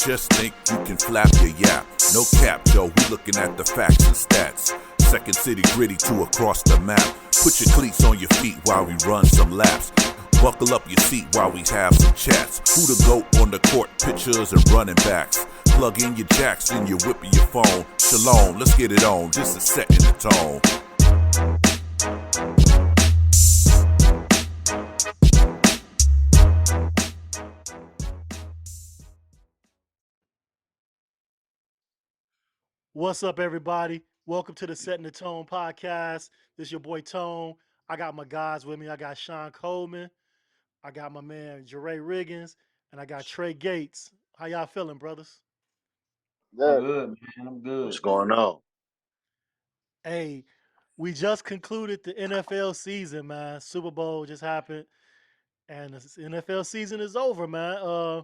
Just think you can flap your yap. No cap, yo, we looking at the facts and stats. Second city gritty to across the map. Put your cleats on your feet while we run some laps. Buckle up your seat while we have some chats. Who the GOAT on the court, pictures and running backs. Plug in your jacks and you're whipping your phone. Shalom, let's get it on, just a set in the tone. What's up, everybody? Welcome to the Setting the Tone podcast. This is your boy Tone. I got my guys with me. I got Sean Coleman. I got my man Jeray Riggins, and I got Trey Gates. How y'all feeling, brothers? Good. I'm good, man. I'm good. What's going on? Hey, we just concluded the NFL season, man. Super Bowl just happened, and the NFL season is over, man.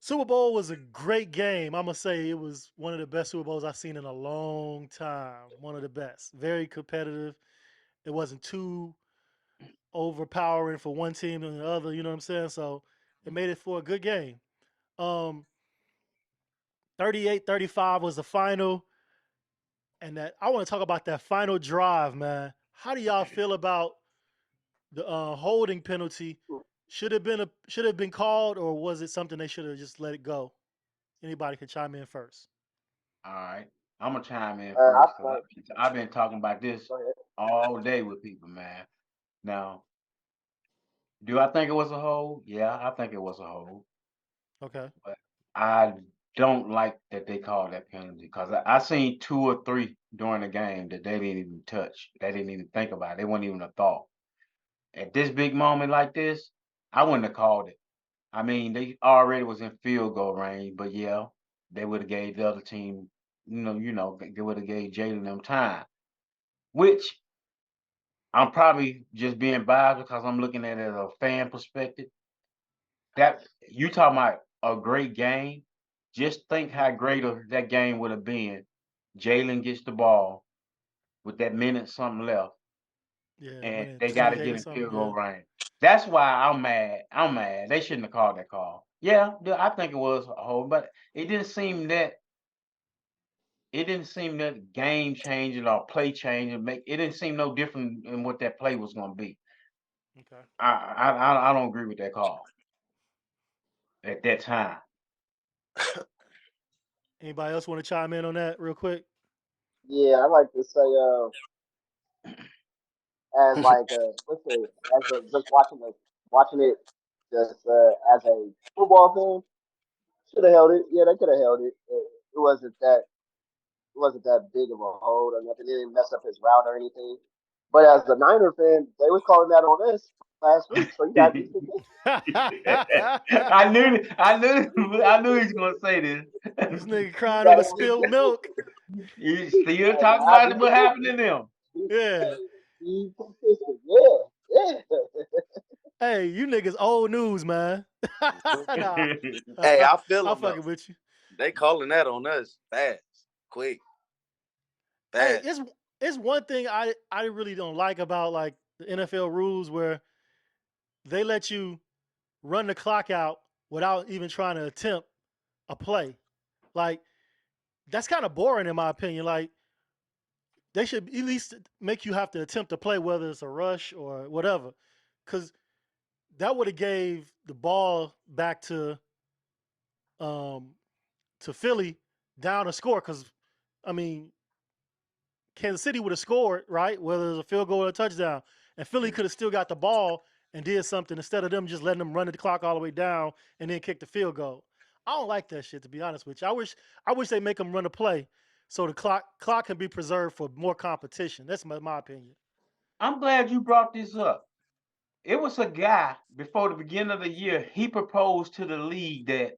Super Bowl was a great game. I'm gonna say it was one of the best Super Bowls I've seen in a long time. One of the best. Very competitive. It wasn't too overpowering for one team than the other. You know what I'm saying? So it made it for a good game. 38-35 was the final. And that I want to talk about that final drive, man. How do y'all feel about the holding penalty? Should have been called, or was it something they should have just let it go? Anybody can chime in first. All right. I'm going to chime in I first because think. I've been talking about this Go ahead. all day with people, man. Now, do I think it was a hold? Yeah, I think it was a hold. Okay. But I don't like that they called that penalty because I seen 2 or 3 during the game that they didn't even touch. They didn't even think about it. They weren't even a thought. At this big moment like this, I wouldn't have called it. I mean, they already was in field goal range, but yeah, they would have gave the other team, they would have gave Jalen them time, which I'm probably just being biased because I'm looking at it as a fan perspective. That you talking about a great game. Just think how great that game would have been. Jalen gets the ball with that minute something left, Yeah, and winning they got to 28 get or in something. field Yeah. goal range. That's why I'm mad. I'm mad. They shouldn't have called that call. Yeah, I think it was a hold, but it didn't seem that game changing or play changing. It didn't seem no different in what that play was going to be. Okay. I don't agree with that call at that time. Anybody else want to chime in on that real quick? Yeah, I like to say, as like, let's say, just watching it, just as a football fan, should have held it. Yeah, they could have held it. It wasn't that big of a hold or nothing. It didn't mess up his route or anything. But as a Niner fan, they was calling that on us last week, so you got to be I knew he was gonna say this. This nigga crying over gotta spilled milk. You still I talking gotta about be what happened consistent. to them? Yeah. Be consistent. Yeah. Hey, you niggas old news, man. Nah, Hey, I feel I'm them though. fucking with you. They calling that on us fast, quick, Hey, fast. it's one thing I really don't like about like the NFL rules where they let you run the clock out without even trying to attempt a play. Like that's kind of boring in my opinion. Like they should at least make you have to attempt to play, whether it's a rush or whatever, because that would have gave the ball back um to Philly down a score. Because I mean, Kansas City would have scored, right? Whether it was a field goal or a touchdown, and Philly could have still got the ball and did something instead of them just letting them run the clock all the way down and then kick the field goal. I don't like that shit, to be honest with you. I wish they make them run a play so the clock can be preserved for more competition. That's my opinion. I'm glad you brought this up. It was a guy before the beginning of the year. He proposed to the league that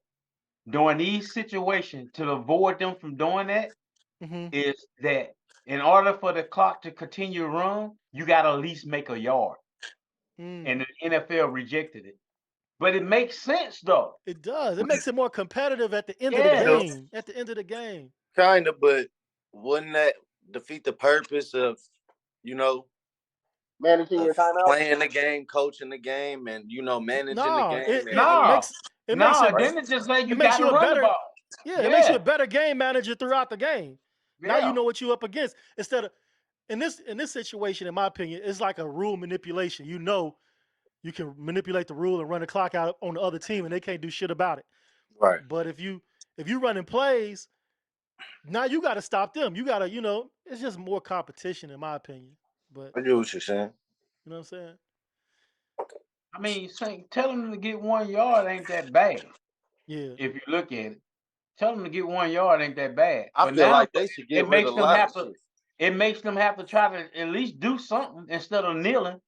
during these situations, to avoid them from doing that, Mm-hmm. is that in order for the clock to continue to run, you got to at least make a yard. And the NFL rejected it. But it makes sense though. It does. It makes it more competitive at the end of the Yeah. game. At the end of the game. Kind of, but wouldn't that defeat the purpose of, you know, Managing your timeout. playing the game, coaching the game, and managing the game? It It makes No, it then it just say it you makes got to you a run the better ball. it makes you a Yeah, better game manager throughout the game. Now you yeah. know what you up against. Instead of in this situation, in my opinion, it's like a rule manipulation. You know you can manipulate the rule and run the clock out on the other team and they can't do shit about it. Right. But if you running plays, now you got to stop them. You got to, it's just more competition in my opinion. But I get what you're saying. you know what I'm saying? I mean, telling them to get 1 yard ain't that bad Yeah. if you look at it. Tell them to get 1 yard ain't that bad. I But feel now like they should get it rid makes of a them lot have of to. shit. It makes them have to try to at least do something instead of kneeling.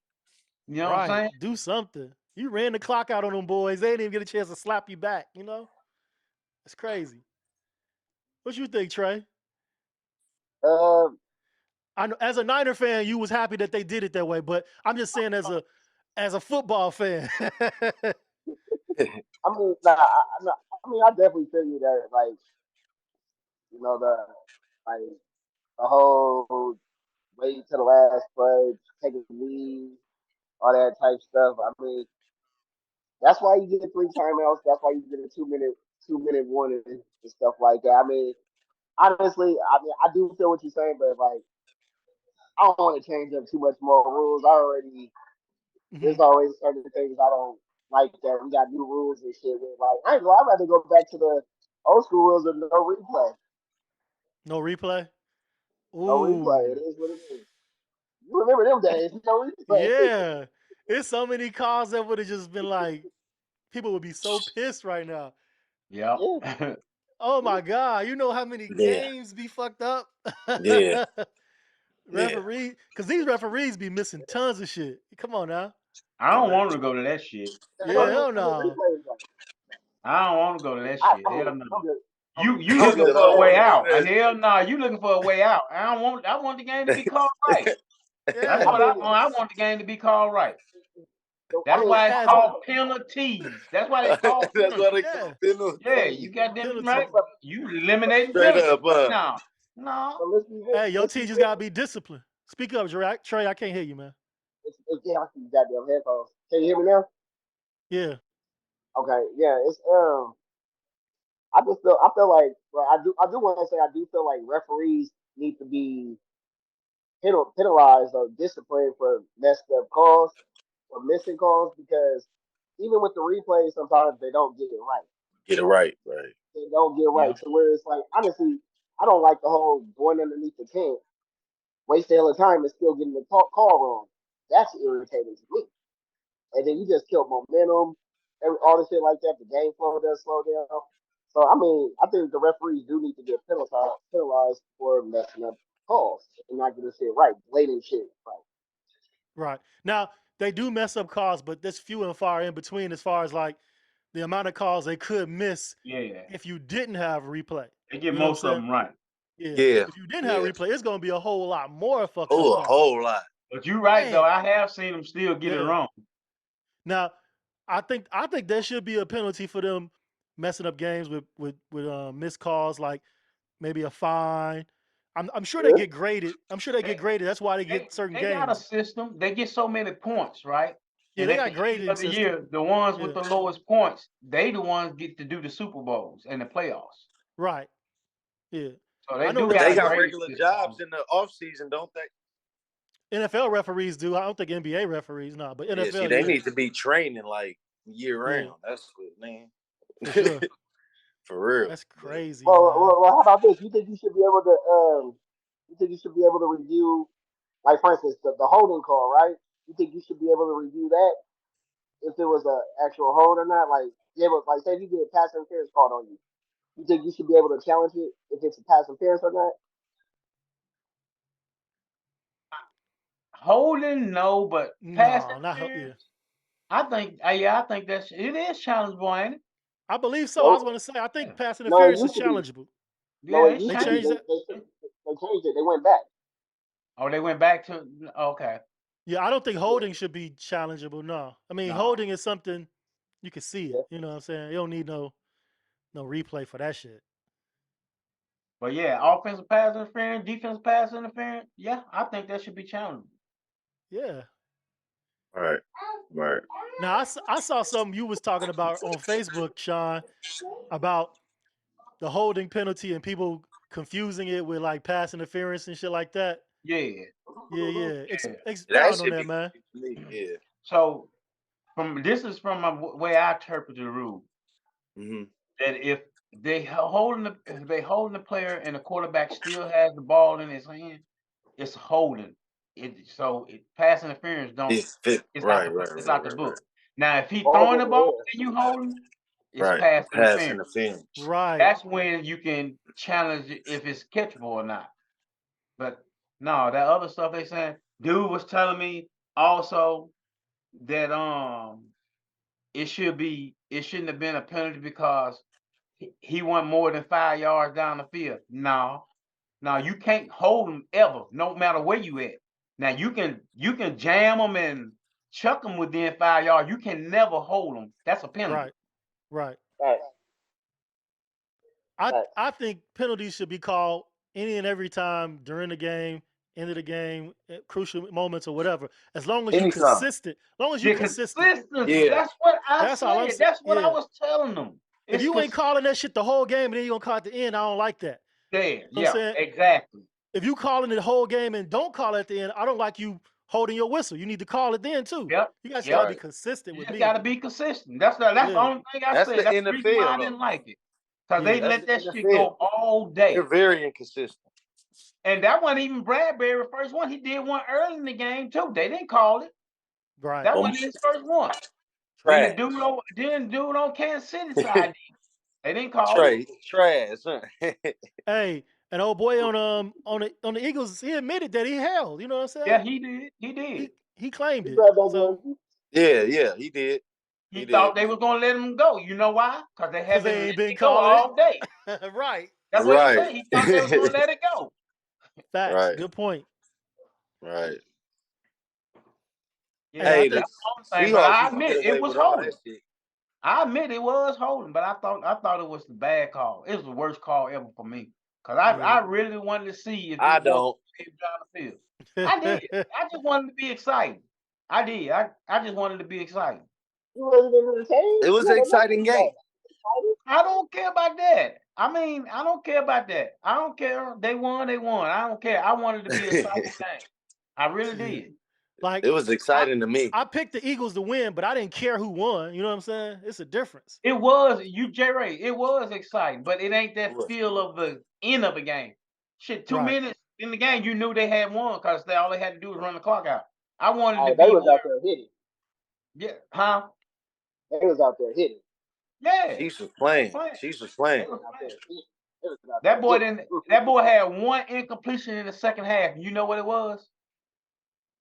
You know what I'm Right. saying? Do something. You ran the clock out on them boys. They didn't even get a chance to slap you back, It's crazy. What you think, Trey? Um, I know as a Niner fan, you was happy that they did it that way, but I'm just saying as a football fan. I mean, nah, I definitely feel you that, like, like the whole wait to the last play, taking the lead, all that type stuff. I mean, that's why you get 3 timeouts. That's why you get a 2 minute warning and stuff like that. I mean, honestly, I do feel what you're saying, but like, I don't want to change up too much more rules. There's Mhm. always certain things I don't like that we got new rules and shit. With. Like, I'd rather go back to the old school rules of no replay. No replay? No replay. It Ooh. is what it is. You remember them days? No replay. Yeah. It's so many calls that would have just been like, people would be so pissed right now. Yep. Yeah. Oh my God. You know how many Yeah. games be fucked up? Yeah. Yeah. Referee, because these referees be missing tons of shit. Come on now. I don't want to go to that shit. Yeah, hell I mean, no. replays. Like, I don't want to go to that shit. I Hell mean, no. I'm just, You I'm Niggas looking just said, I for a don't saying. way want to do out? that Hell no. You looking for a way out? I want the game to be called right. That's I Yeah. what I mean, want. I want the game to be called right. I That's mean, why it's As called penalties. That's why they call shit. That's why they penalties. call yeah, Yeah, penalties. you got them penalty. right. You eliminating Straight penalties up, right now. No. but let's be real. Hey, your Let's be teachers gotta real. be disciplined. Speak up, Trey. I can't hear you, man. Yeah, I see goddamn headphones. Can you hear me now? Yeah. Okay, yeah, I feel like, well, I do want to say I do feel like referees need to be penalized or disciplined for messed up calls or missing calls because even with the replays, sometimes they don't get it right. Get it right, right. They don't get it Yeah. right. So where it's like, honestly, I don't like the whole going underneath the tent, waste all the time and still getting the call wrong. That's irritating to me. And then you just killed momentum, all the shit like that. The game flow does slow down. So I mean, I think the referees do need to get penalized for messing up calls and not getting shit right, blatant shit right. Right. Now they do mess up calls, but there's few and far in between as far as like the amount of calls they could miss Yeah. if you didn't have replay. They get You know what I'm most of saying? them right. Yeah. Yeah. If you didn't have Yeah. replay, it's gonna be a whole lot more fucked up Oh, a calls. whole lot. But you're right though. Man. I have seen them still get it Yeah. wrong. Now, I think there should be a penalty for them messing up games with missed calls, like maybe a fine. I'm sure they Yeah, get graded. I'm sure they get They, graded. That's why they they get certain they got a games. system. They get so many points, right? Yeah, And they at the got end grading of the system. year, the ones with Yeah, the lowest points, they the ones get to do the Super Bowls and the playoffs. right. Yeah, So I they know do But they got a referees. got grading regular system on jobs it. in the off season, don't they? NFL referees do. I don't think NBA referees, no, but Yeah, see, NFL, they yeah, need to be training like year yeah, round. That's what, man. for sure. For real. That's But crazy, man. well, how about this? You think you should be able to you think you should be able to review, like for instance, the holding call, right? You think you should be able to review that if it was a actual hold or not? Like, yeah, but like say if you get a pass interference called on you, you think you should be able to challenge it if it's a pass interference or not? Holding, no, but pass No, not yeah. interference, I think. Yeah, I think it is challengeable, ain't it? I believe so. I was No, going to say I Yeah, think pass no, it interference is used to be. challengeable. No, yeah, it it's used They to be. changed changeable. that. They changed it. They went back. Oh, they went back to okay. Yeah, I don't think Yeah, holding should be challengeable. No, I mean No, holding is something you can see yeah. it. You know what I'm saying? You don't need no replay for that shit. but yeah, offensive pass interference, defensive pass interference. Yeah, I think that should be challenged. Yeah, Right. Right. Now I saw something you was talking about on Facebook, Sean, about the holding penalty and people confusing it with like pass interference and shit like that. Yeah. Yeah. Yeah. That Expound on should that, be man. to me. Yeah. So this is from my way I interpret the rule Mm-hmm. that if they holding the player and the quarterback still has the ball in his hand, it's holding. Pass interference don't. It's fit. It's out Right. the Right. it's Right. out the Right. Right. book. Now if he throwing the ball Oh, and you holding, it's Right. pass Pass interference. interference. Right. That's when you can challenge it if it's catchable or not. But no, that other stuff they saying. Dude was telling me also that it shouldn't have been a penalty because he went more than 5 yards down the field. No, you can't hold him ever, no matter where you at. Now you can jam them and chuck them within 5 yards. You can never hold them. That's a penalty. Right. facts, facts. I think penalties should be called any and every time during the game, end of the game, at crucial moments or whatever. As long as you Anytime. consistent. As long as you The consistent. consistency. Yeah. That's what I That's all I'm said. saying. That's what I Yeah. was telling them. If It's you ain't calling that shit the whole game and then you gonna call it at the end, I don't like that. there. You know what I'm Yeah, saying? exactly. If you calling it the whole game and don't call it at the end, I don't like you holding your whistle. You need to call it then too. Yep. You guys Yep. gotta be consistent You with just me. got to be consistent. That's the Yeah. only thing I That's said. the That's the reason why I NFL didn't though. like it. Because Yeah. they That's let the that shit NFL. go all day. They're very inconsistent. And that wasn't even Bradbury first one. He did one early in the game too. They didn't call it. Right. That wasn't his first one. Then the dude on Kansas City side did. They didn't call it. Trash. Huh? Hey, an old boy on the Eagles, he admitted that he held. You know what I'm saying? Yeah, he did. He did. He claimed You it. grab that So jersey. Yeah, he did. He did. thought they were gonna let him go. You know why? Because they because had been they ain't letting been it go calling all day. it. Right. That's what he Right. said. He thought they was gonna let it go. Facts. Right. Good point. Right. Yeah, Hey, I Hey, think the thing, but Seahawks I used to admit get it away was with all holding. that shit. I admit it was holding, but I thought it was the bad call. It was the worst call ever for me. Cause I really wanted to see if I it was don't. down the field. I did. I just wanted to be excited. I did. I just wanted to be excited. You wasn't in the game. It was an exciting game. I don't care about that. I mean, I don't care about that. I don't care. They won. I don't care. I wanted to be an exciting game. I really did. Like It was exciting to me. I picked the Eagles to win, but I didn't care who won. You know what I'm saying? It's a difference. It was J. Ray. It was exciting, but it ain't that It was. feel of the end of the game. Shit, 2 Right. minutes in the game, you knew they had won because all they had to do was run the clock out. I wanted to They be was out there hitting. yeah, huh? They was out there hitting. Yeah. Chiefs was playing. Chiefs was playing. They was out there hitting. They was out That there boy hitting. didn't. That boy had one incompletion in the second half. You know what it was?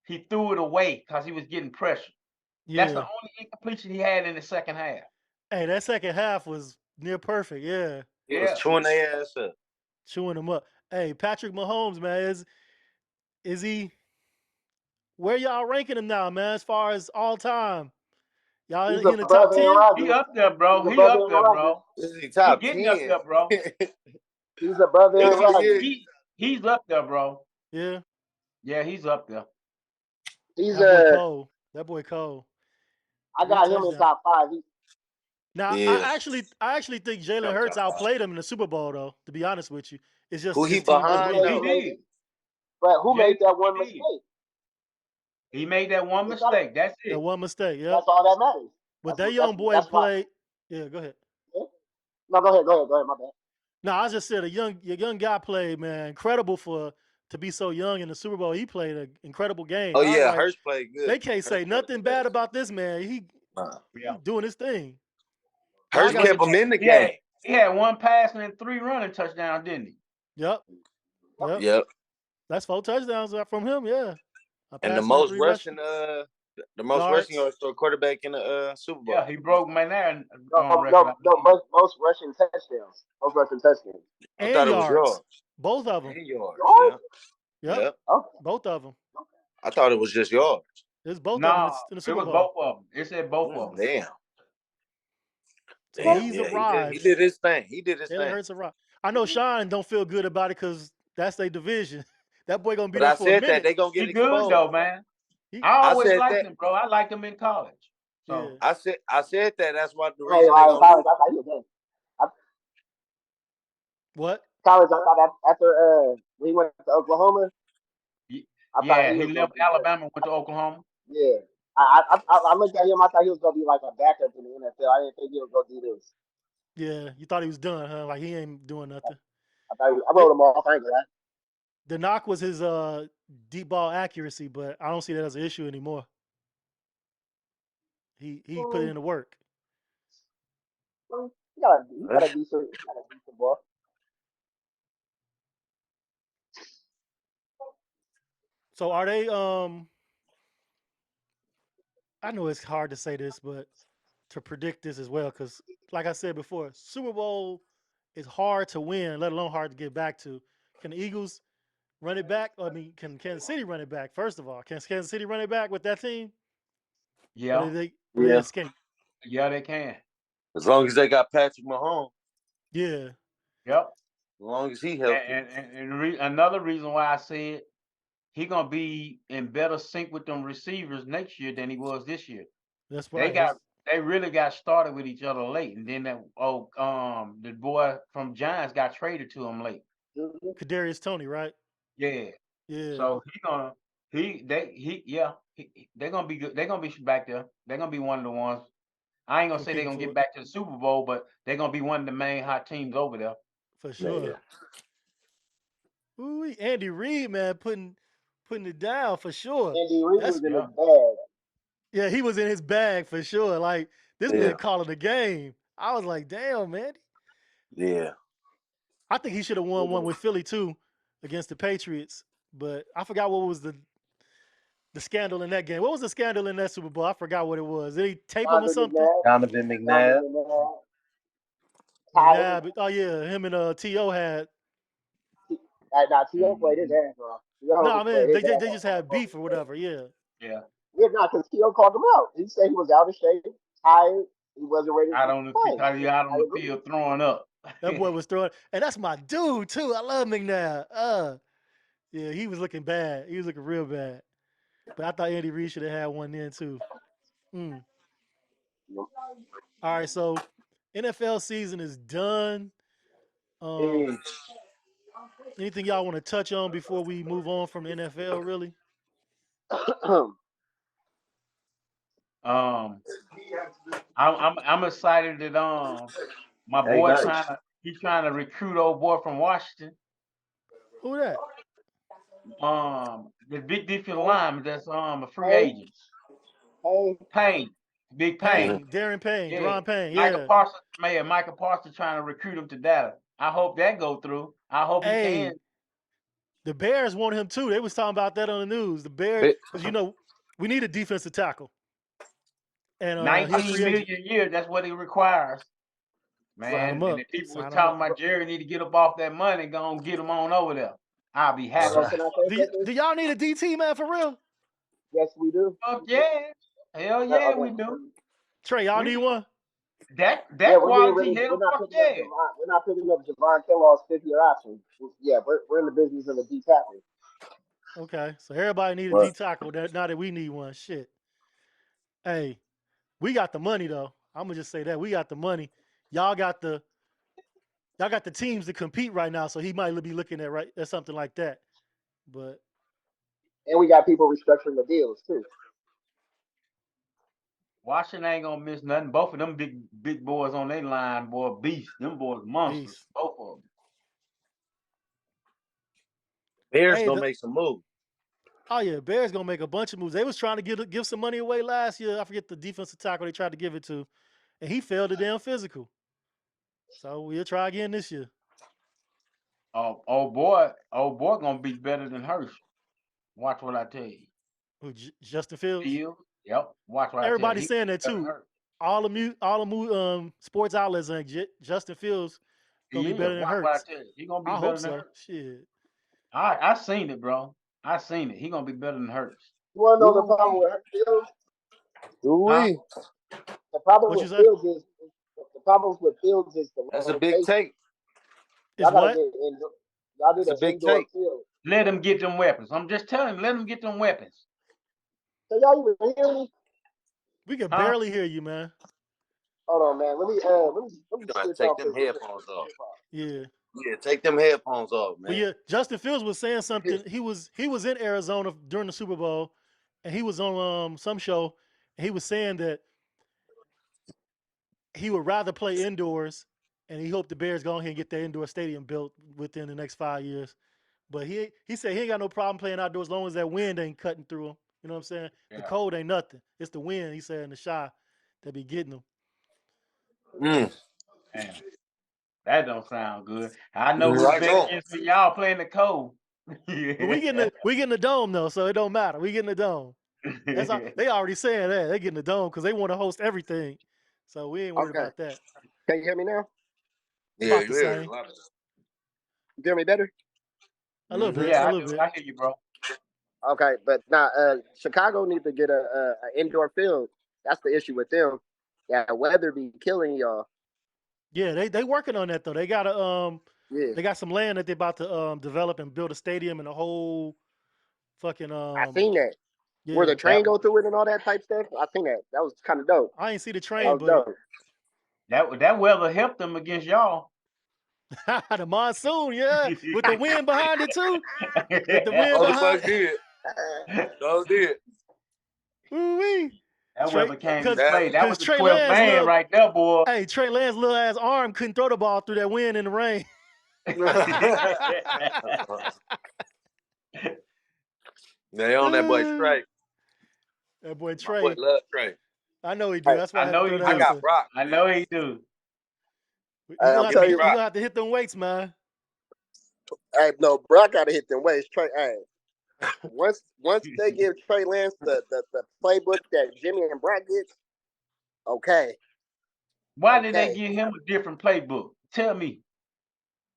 He threw it away because he was getting pressure. Yeah. That's the only incompletion he had in the second half. Hey, that second half was near perfect. Yeah. He was chewing their ass up. Chewing them up. Hey, Patrick Mahomes, man, is he where y'all ranking him now, man, as far as all time? Y'all He's in the top above Aaron 10? Rodgers. He up there, bro. He's He above up Aaron there, Rodgers. bro. This is top He getting 10. up there, bro. He's above Aaron Rodgers. He's up there, bro. Yeah. Yeah, he's up there. He's That boy Cole. That boy Cole. I got him in top 5. Now I actually think Jalen Hurts outplayed him in the Super Bowl, though. To be honest with you, it's just who he his team behind. wasn't He did. But who made that one mistake? He made that one mistake. That's it. That one mistake. Yeah. That's all that matters. But that young boy played. Yeah, go ahead. Yeah? No, go ahead. My bad. No, I just said your young guy played, man, incredible to be so young in the Super Bowl. He played an incredible game. Oh yeah, Hurts played good. They can't say nothing bad about this man. He doing his thing. Hurts kept him in the game. He had one passing and 3 running touchdowns, didn't he? Yep. That's 4 touchdowns from him. Yeah. And the most rushing yards for a quarterback in the Super Bowl. Yeah, he broke McNair. Most rushing touchdowns. Most rushing touchdowns. I thought it was yours. Both of them. And yours. Yep. Both of them. I thought it was just yours. It's both of them in the Super Bowl. Both of them. It said both of them. Damn. So he's arrived. He did his thing. Jalen Hurts arrived. I know Sean don't feel good about it because that's their division. That boy gonna be there for a minute. That they gonna get exposed. Good though, man. I always liked him, bro. I liked him in college. So I said that. That's what the Hey, reason they gonna college, lose. I thought he was done. What? College, I thought after when he went to Oklahoma, I thought yeah, he he was going left to be good. Alabama, went to Oklahoma. Yeah. I looked at him. I thought he was going to be like a backup in the NFL. I didn't think he was going to do this. Yeah, you thought he was done, huh? Like he ain't doing nothing. I wrote him off. I ain't gonna lie. The knock was his deep ball accuracy, but I don't see that as an issue anymore. He put in the work. He got a decent ball. So are they I know it's hard to say this, but to predict this as well, because like I said before, Super Bowl is hard to win, let alone hard to get back to. Can the Eagles run it back? I mean, can Kansas City run it back? First of all, can Kansas City run it back with that team? Yeah. Or they escape? Yeah, they can. As long as they got Patrick Mahomes. Yeah. Yep. As long as he healthy. And another reason why I said he gonna be in better sync with them receivers next year than he was this year. That's right. They really got started with each other late, and then the boy from Giants got traded to him late. Kadarius Toney, right? Yeah. Yeah. So they're gonna be good. They're gonna be back there. They're gonna be one of the ones. I ain't gonna say they're gonna get back to the Super Bowl, but they're gonna be one of the main hot teams over there. For sure. Ooh, Andy Reid, man, putting it down for sure. Andy Reid was in his bag. Yeah, he was in his bag for sure. Like this man calling the game. I was like, damn, man. Yeah. I think he should have won one with Philly too against the Patriots. But I forgot what was the scandal in that game. What was the scandal in that Super Bowl? I forgot what it was. Did he tape him or something? Donovan McNabb. Oh yeah, him and T.O. had. Now T.O. played his ass off. No, man, they just had beef or whatever. Yeah. Yeah. Yeah, because T.O. called him out. He said he was out of shape, tired. He wasn't ready to play. Out on the field throwing up. That boy was throwing, and that's my dude too. I love McNabb. Yeah, he was looking bad. He was looking real bad. But I thought Andy Reid should have had one then too. All right, so NFL season is done. Anything y'all want to touch on before we move on from the NFL? Really? I'm excited that my boy he's trying to recruit old boy from Washington. Who that? The big defensive lineman that's a free agent. Payne. Big Payne. Darren Payne. Yeah. Deron Payne. Yeah. Michael Parsons trying to recruit him to Dallas. I hope that go through. I hope he can. The Bears want him too. They was talking about that on the news. The Bears, because we need a defensive tackle. And 19 million a year, that's what it requires. Man, and if people was talking about Jerry need to get up off that money, go and get him on over there. I'll be happy. Do y'all need a DT, man, for real? Yes, we do. Fuck yeah. Hell yeah, we do. Trey, y'all need one? That quality, hell fuck yeah. We're not picking up Javon Kellogg's fifth-year option. Yeah, we're in the business of a D tackle. Okay, so everybody need a D tackle. Now that we need one, shit. Hey, we got the money though. I'm gonna just say that we got the money. Y'all got the teams to compete right now, so he might be looking at something like that. But and we got people restructuring the deals too. Washington ain't gonna miss nothing. Both of them big boys on their line, boy, beasts. Them boys monsters. Beast. Both of them. Bears gonna make some moves. Oh yeah, Bears gonna make a bunch of moves. They was trying to give some money away last year. I forget the defensive tackle they tried to give it to, and he failed the damn physical. So we'll try again this year. Old boy gonna be better than Hurst. Watch what I tell you. Who, Justin Fields? Yep. Watch what Everybody's I tell you. saying that too. All the sports outlets saying Justin Fields gonna be better than Hurts. He gonna be better than Hurts. Shit. I seen it, bro. I seen it. He gonna be better than Hurts. You wanna know the problem with Fields? The problem with Fields is the that's a big take. Is what? Y'all need a big take. Let him get them weapons. I'm just telling him, let him get them weapons. Can y'all even hear me? We can Huh? barely hear you, man. Hold on, man. Let me You gotta switch take off them this headphones off. Yeah. Yeah, take them headphones off, But man. yeah, Justin Fields was saying something. He was in Arizona during the Super Bowl, and he was on some show, and he was saying that he would rather play indoors, and he hoped the Bears go ahead and get that indoor stadium built within the next 5 years. But he said he ain't got no problem playing outdoors as long as that wind ain't cutting through him. You know what I'm saying? Yeah. The cold ain't nothing. It's the wind, he said, in the shy that be getting him. Mm. Damn. That don't sound good. I know who's Right bet on. against me. Y'all playing the cold. But we getting the dome though, so it don't matter. We getting the dome. That's all, they already saying that. They getting the dome because they want to host everything. So we ain't worried about that. Can you hear me now? Yeah, About the you hear same. it. You hear me better? A little bit. Yeah, A little bit. I hear you, bro. Okay, but now Chicago needs to get a indoor field. That's the issue with them. Yeah, weather be killing y'all. Yeah, they working on that though. They got Yeah, they got some land that they about to develop and build a stadium and a whole fucking I seen that. Where yeah. the train go through it and all that type stuff. I seen that. That was kind of dope. I ain't see the That train, was but dope. That weather helped them against y'all. the monsoon, yeah, with the wind behind it too. With the wind Oh, the behind. fuck did. Those did. Ooh-wee. That Trey, weather came to because play. That was the Trey 12th Lance man little, right there, boy. hey, Trey Lance little ass arm couldn't throw the ball through that wind in the rain. They on that boy Trey. That boy My boy Trey. love Trey. I know he do. That's why I I had to know throw he that I out do. got there. Brock. I know he do. You gonna I'm have Give to me telling hit, you, you Brock. gonna have to hit them weights, man. hey, no, bro, I gotta hit them ways. Trey, hey, once they give Trey Lance the playbook that Jimmy and Brock gets, okay, Why did they okay, give him a different playbook? Tell me.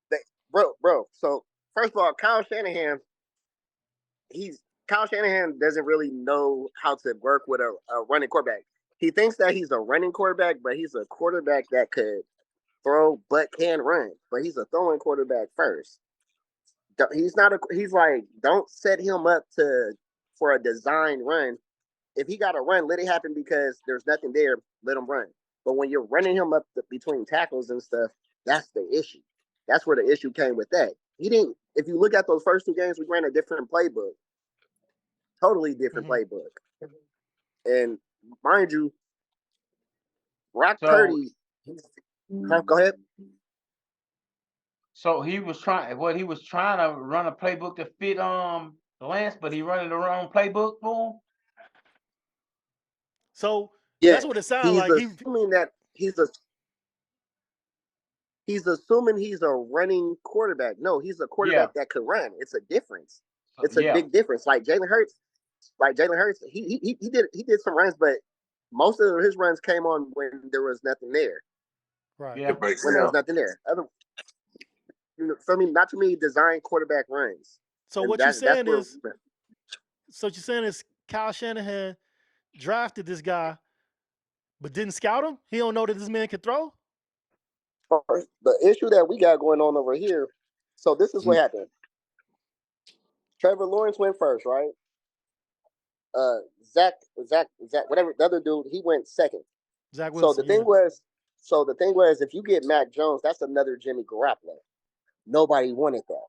they, bro. So first of all, Kyle Shanahan doesn't really know how to work with a running quarterback. He thinks that he's a running quarterback, but he's a quarterback that could throw but can run. But he's a throwing quarterback first. He's not a. He's like, don't set him up for a design run. If he got to run, let it happen because there's nothing there. Let him run. But when you're running him up between tackles and stuff, that's the issue. That's where the issue came with that. He didn't. If you look at those first two games, we ran a different playbook, totally different Mm-hmm. playbook. And mind you, Brock So Purdy. Go ahead. so he was trying to run a playbook to fit Lance, but he running the wrong playbook for him. So that's Yes, what it sounded he's like. assuming that he's assuming he's a running quarterback. No, he's a Yeah. quarterback that could run. It's a difference. It's a Yeah. big difference. Like Jalen Hurts, he did some runs, but most of his runs came on when there was nothing there. Right. Yeah. When there was nothing there. For me, not too many design quarterback runs. So And what you're that's saying where. is, Kyle Shanahan drafted this guy, but didn't scout him. He don't know that this man can throw. The issue that we got going on over here. So this is what happened. Trevor Lawrence went first, right? Zach, whatever the other dude, he went second. Zach So Wilson. the thing was, if you get Mac Jones, that's another Jimmy Garoppolo. Nobody wanted that.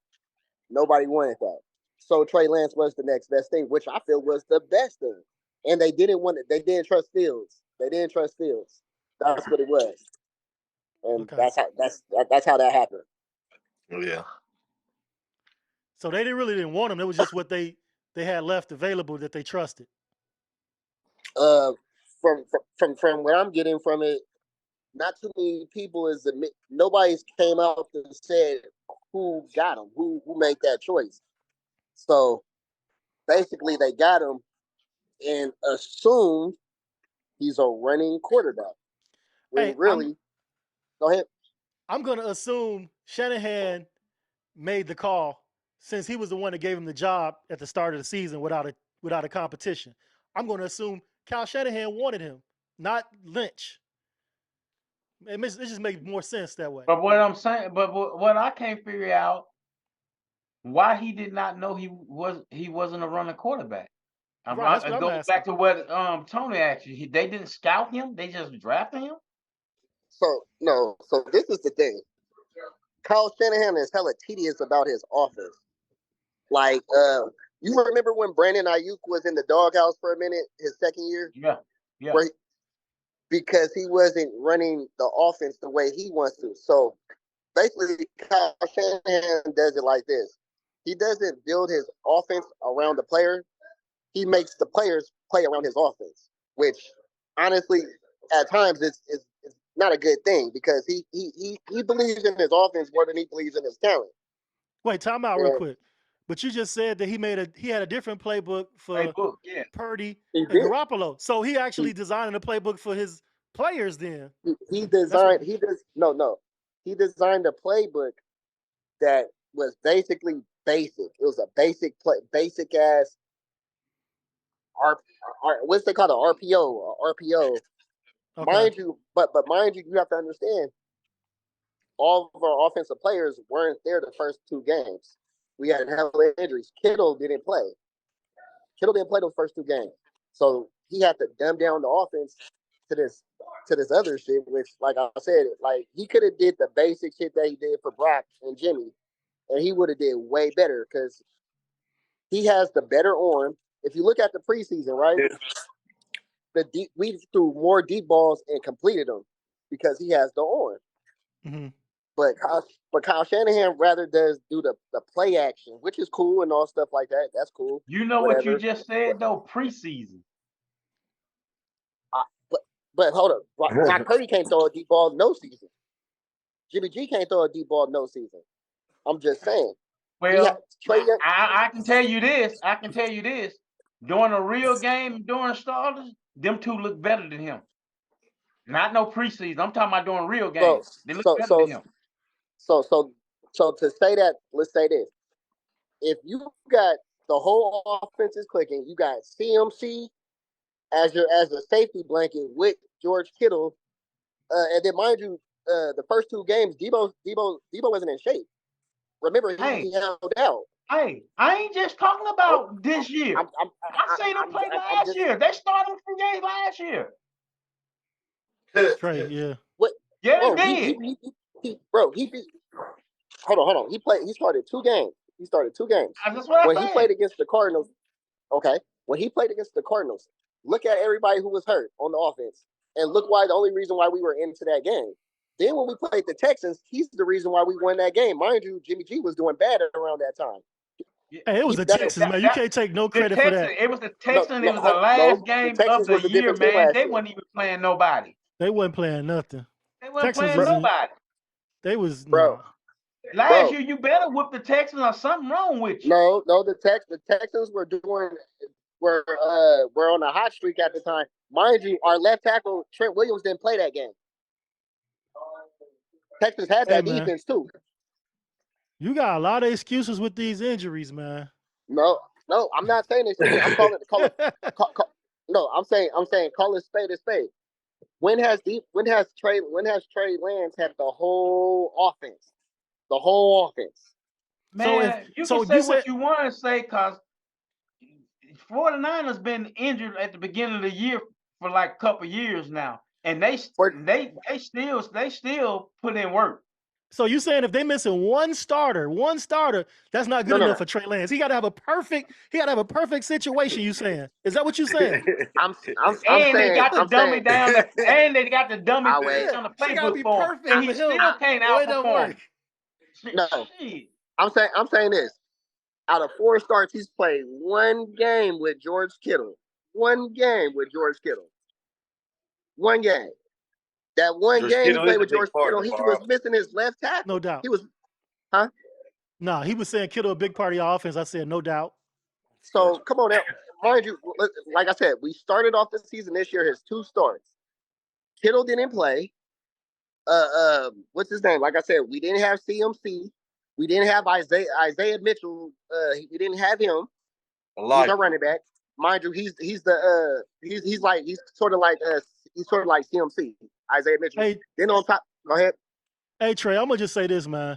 Nobody wanted that. So Trey Lance was the next best thing, which I feel was the best thing. And they didn't want it. They didn't trust Fields. They didn't trust Fields. That's what it was. And Okay. that's how that happened. Yeah. So they didn't want him. It was just what they had left available that they trusted. Uh, from what I'm getting from it, not too many people nobody's came out and said who got him, who made that choice. So basically, they got him and assumed he's a running quarterback. When Hey, really, go ahead. I'm gonna assume Shanahan made the call since he was the one that gave him the job at the start of the season without a competition. I'm gonna assume Kyle Shanahan wanted him, not Lynch. It just makes more sense that way. But what I'm saying, what I can't figure out, why he did not know he wasn't a running quarterback. Right, that's what It I'm goes asking. back to what Tony asked you. They didn't scout him. They just drafted him. So no. So this is the thing. Kyle Shanahan is hella tedious about his offense. Like, you remember when Brandon Ayuk was in the doghouse for a minute, his second year? Yeah. Where because he wasn't running the offense the way he wants to. So basically, Kyle Shanahan does it like this. He doesn't build his offense around the player. He makes the players play around his offense, which honestly, at times, it's not a good thing because he believes in his offense more than he believes in his talent. Wait, time out real quick. But you just said that he had a different playbook for Purdy and Garoppolo. So he actually designed a playbook for his players then. He designed he designed a playbook that was basically basic. It was a basic ass what's they call it? RPO. Okay. Mind you, but mind you, you have to understand all of our offensive players weren't there the first two games. We had hella injuries. Kittle didn't play. Those first two games. So he had to dumb down the offense to this other shit, which, like I said, like he could have did the basic shit that he did for Brock and Jimmy, and he would have did way better because he has the better arm. If you look at the preseason, right, we threw more deep balls and completed them because he has the arm. Mm-hmm. But Kyle Shanahan rather does do the play action, which is cool and all stuff like that. That's cool. You know whatever. What you just said though, preseason. But hold up, Brock Purdy can't throw a deep ball no season. Jimmy G can't throw a deep ball no season. I'm just saying. Well, I can tell you this. During a real game, during starters, them two look better than him. Not no preseason. I'm talking about during real games. They look better than him. So to say that, let's say this. If you got the whole offense is clicking, you got CMC as a safety blanket with George Kittle, and then mind you, the first two games, Debo wasn't in shape. Remember, he held out. Hey, I ain't just talking about this year. I say them play last year. They started some games last year. Trey, yeah. What? Yeah, they did. Hold on. He started two games. That's what when he played against the Cardinals, okay. When he played against the Cardinals, look at everybody who was hurt on the offense, and look why the only reason why we were into that game. Then when we played the Texans, he's the reason why we won that game. Mind you, Jimmy G was doing bad around that time. Hey, it was the Texans, man. You can't take no credit for that. It was the Texans. It was the last game of the year, man. They weren't even playing nobody. They wasn't playing nothing. They wasn't playing nobody. They was bro. Last year, you better whoop the Texans or something wrong with you. No, the Texans were on a hot streak at the time. Mind you, our left tackle Trent Williams didn't play that game. Texas had that defense too. You got a lot of excuses with these injuries, man. No, I'm not saying this. I'm calling no, I'm saying call it spade a spade. When has Trey Lance had the whole offense? The whole offense. Man, you can say what you want to say because 49ers been injured at the beginning of the year for like a couple years now, and they still put in work. So you saying if they missing one starter, that's not good enough for Trey Lance? He got to have a perfect situation. You saying? Is that what you saying? I'm saying they got to dummy down, and they got to dummy down the playbook for him, and he still can't outperform. No, I'm saying this. Out of 4 starts, he's played one game with George Kittle. One game. That one game he played with George Kittle, he was missing his left tackle. No doubt. He was, huh? No, he was saying Kittle a big part of your offense. I said no doubt. So come on now, mind you, like I said, we started off the season this year. His 2 starts. Kittle didn't play. What's his name? Like I said, we didn't have CMC. We didn't have Isaiah Mitchell. We didn't have him. He's our running back. Mind you, he's sort of like CMC, Isaiah Mitchell. Hey, then on top, go ahead. Hey Trey, I'm gonna just say this, man.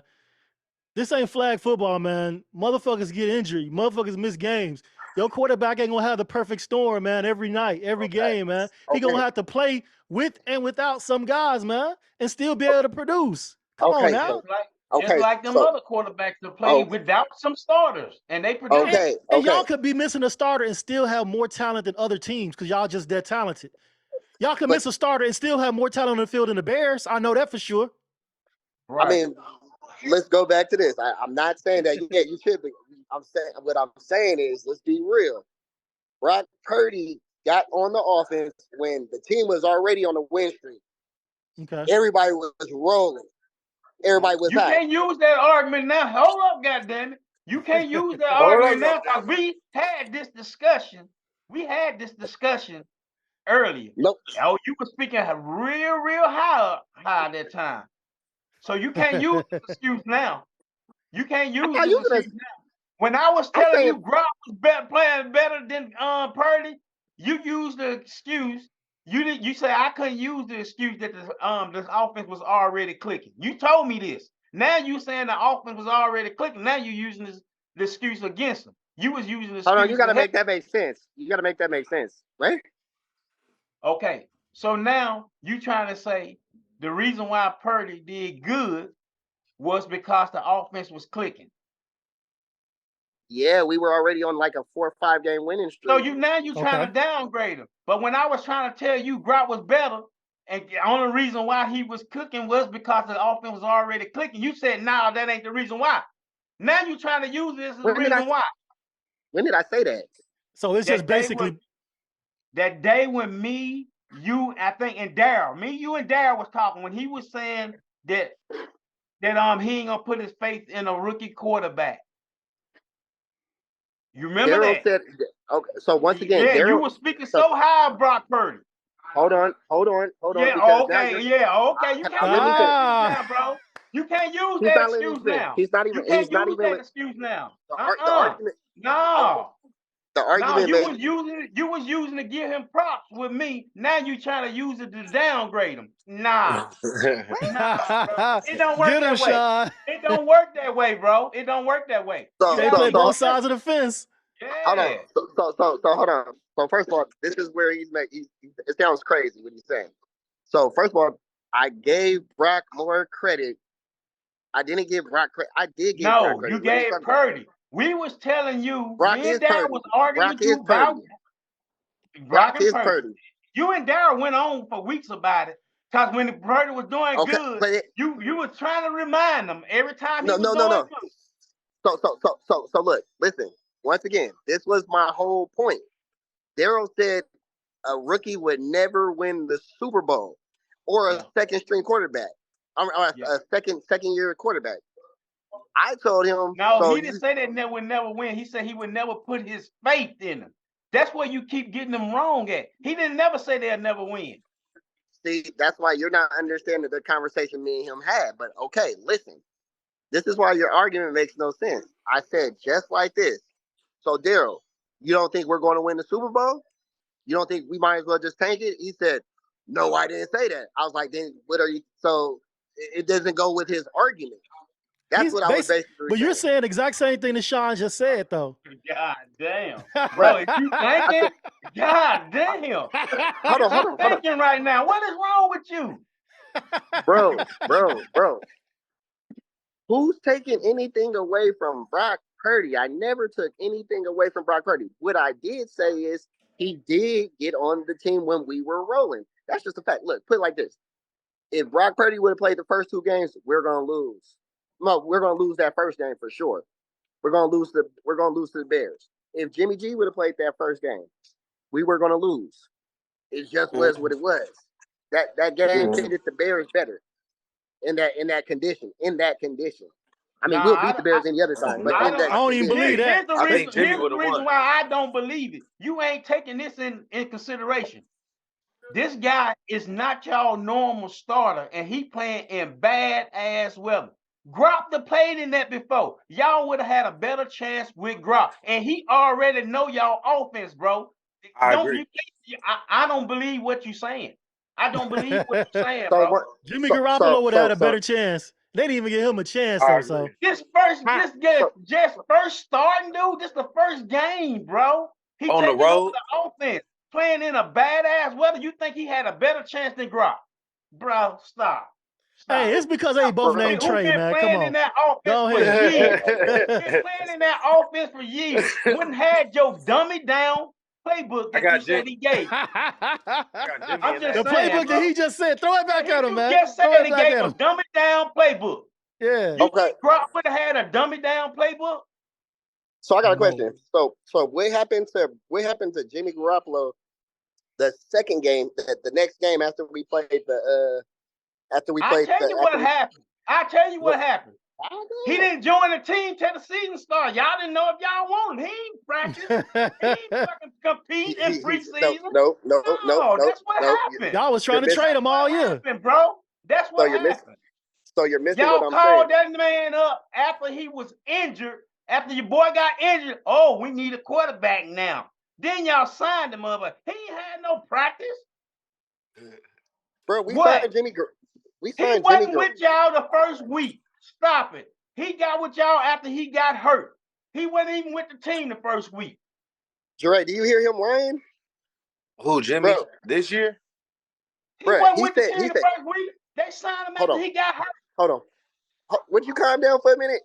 This ain't flag football, man. Motherfuckers get injured. Motherfuckers miss games. Your quarterback ain't gonna have the perfect storm, man. Every night, every game, man. He gonna have to play with and without some guys, man, and still be able to produce. Come on now. Just like them other quarterbacks that play without some starters, and they produce. And y'all could be missing a starter and still have more talent than other teams because y'all just that talented. Y'all could miss a starter and still have more talent on the field than the Bears. I know that for sure. Right. I mean, let's go back to this. I'm not saying that you should be. I'm saying what I'm saying is, let's be real. Brock Purdy got on the offense when the team was already on the win streak. Okay. Everybody was rolling. Everybody was hot. You can't use that argument now. Hold up, goddammit. You can't use that argument now because we had this discussion. We had this discussion earlier. Nope. Oh, you were speaking real high at that time. So you can't use this excuse now. You can't use this excuse now. When I was telling you Gronk was playing better than Purdy, you used the excuse. You say I couldn't use the excuse that this offense was already clicking. You told me this. Now you saying the offense was already clicking. Now you're using this excuse against them. You was using the excuse. Hold on, you got to make that make sense. You got to make that make sense, right? Okay, so now you trying to say the reason why Purdy did good was because the offense was clicking. Yeah, we were already on like a 4 or 5 game winning streak. So you trying to downgrade him. But when I was trying to tell you Gronk was better, and the only reason why he was cooking was because the offense was already clicking, you said, nah, that ain't the reason why. Now you trying to use this as the reason why. When did I say that? So it's just basically that day when me, you, I think, and Daryl, you and Daryl was talking when he was saying that he ain't gonna put his faith in a rookie quarterback. You remember Daryl said, okay, so once again, Daryl, you were speaking so high of Brock Purdy. Hold on. Yeah, okay. You can't use that, bro. You can't use that excuse now. He's not even. You can't use that excuse now. The argument. No. The argument. No, you was using to give him props with me. Now you trying to use it to downgrade him. Nah. Nah, it don't work that way. Sean. It don't work that way, bro. It don't work that way. They play both sides of the fence. Yeah. Hold on. So hold on. So first of all, this is where it sounds crazy what he's saying. So first of all, I gave Brock more credit. I didn't give Brock credit. I did give Brock credit. No, you gave Purdy. We was telling you, Brock me and Darryl was arguing with you about Brock is Purdy. You and Darryl went on for weeks about it. Because when Purdy was doing good, you was trying to remind them every time he was doing good. So look, listen. Once again, this was my whole point. Daryl said a rookie would never win the Super Bowl or a second string quarterback. A second year quarterback. I told him. No, he didn't say that would never win. He said he would never put his faith in them. That's where you keep getting them wrong at. He didn't never say they'll never win. See, that's why you're not understanding the conversation me and him had. But okay, listen. This is why your argument makes no sense. I said just like this. So Daryl, you don't think we're going to win the Super Bowl? You don't think we might as well just tank it? He said, no, I didn't say that. I was like, then what are you? So it doesn't go with his argument. That's what I was basically But you're saying the exact same thing that Sean just said, though. God damn. Bro, if you thinking, God damn. Hold on. Thinking right now. What is wrong with you? Bro. Who's taking anything away from Brock Purdy? I never took anything away from Brock Purdy. What I did say is he did get on the team when we were rolling. That's just a fact. Look, put it like this. If Brock Purdy would have played the first 2 games, we're going to lose. No, we're going to lose that first game for sure. We're going to lose to the Bears. If Jimmy G would have played that first game, we were going to lose. It just was what it was. That game fitted the Bears better in that condition. I mean, we'll beat the Bears any other time. But I don't even believe that. Here's the reason why I don't believe it. You ain't taking this in consideration. This guy is not y'all normal starter, and he playing in bad ass weather. Gronk played in that before. Y'all would have had a better chance with Gronk, and he already know y'all offense, bro. I don't believe what you're saying. I don't believe what you're saying, bro. Jimmy Garoppolo would have had a better chance. They didn't even give him a chance I though. agree. So This first starting, dude. This the first game, bro. He On the taking over road. the offense, playing in a badass weather. You think he had a better chance than Gropp? Bro, stop. hey, it's because they both Hey, named who Trey, been man. Come playing in on, that offense go for ahead. years? Been playing in that offense for years. Wouldn't had your dummy down playbook I that you got said he gave. I got Jimmy I'm in just The that. saying, playbook bro. that he just said, throw it back at him, You man. just Throw said it he back gave at a him. dummy down playbook. Yeah. You Okay. think Gropp would have had a dummy down playbook? So I got a No. question. So what happened to Jimmy Garoppolo the second game, the next game after we played the I'll tell you what happened. What happened. He didn't join the team till the season started. Y'all didn't know if y'all wanted him. He ain't practice. He ain't fucking compete in preseason. No, That's what happened. Y'all was trying to trade him all year. Happened, bro. That's what happened. So you're missing Y'all what I'm called saying. that man up after he was injured. After your boy got injured, oh, we need a quarterback now. Then y'all signed him up, but he ain't had no practice. Bro, we What? signed Jimmy. He wasn't with y'all the first week. Stop it. He got with y'all after he got hurt. He wasn't even with the team the first week. Dre, do you hear him whine? Who, Jimmy? Bro. This year? He wasn't with the team the first week. They signed him after he got hurt. Hold on. Would you calm down for a minute?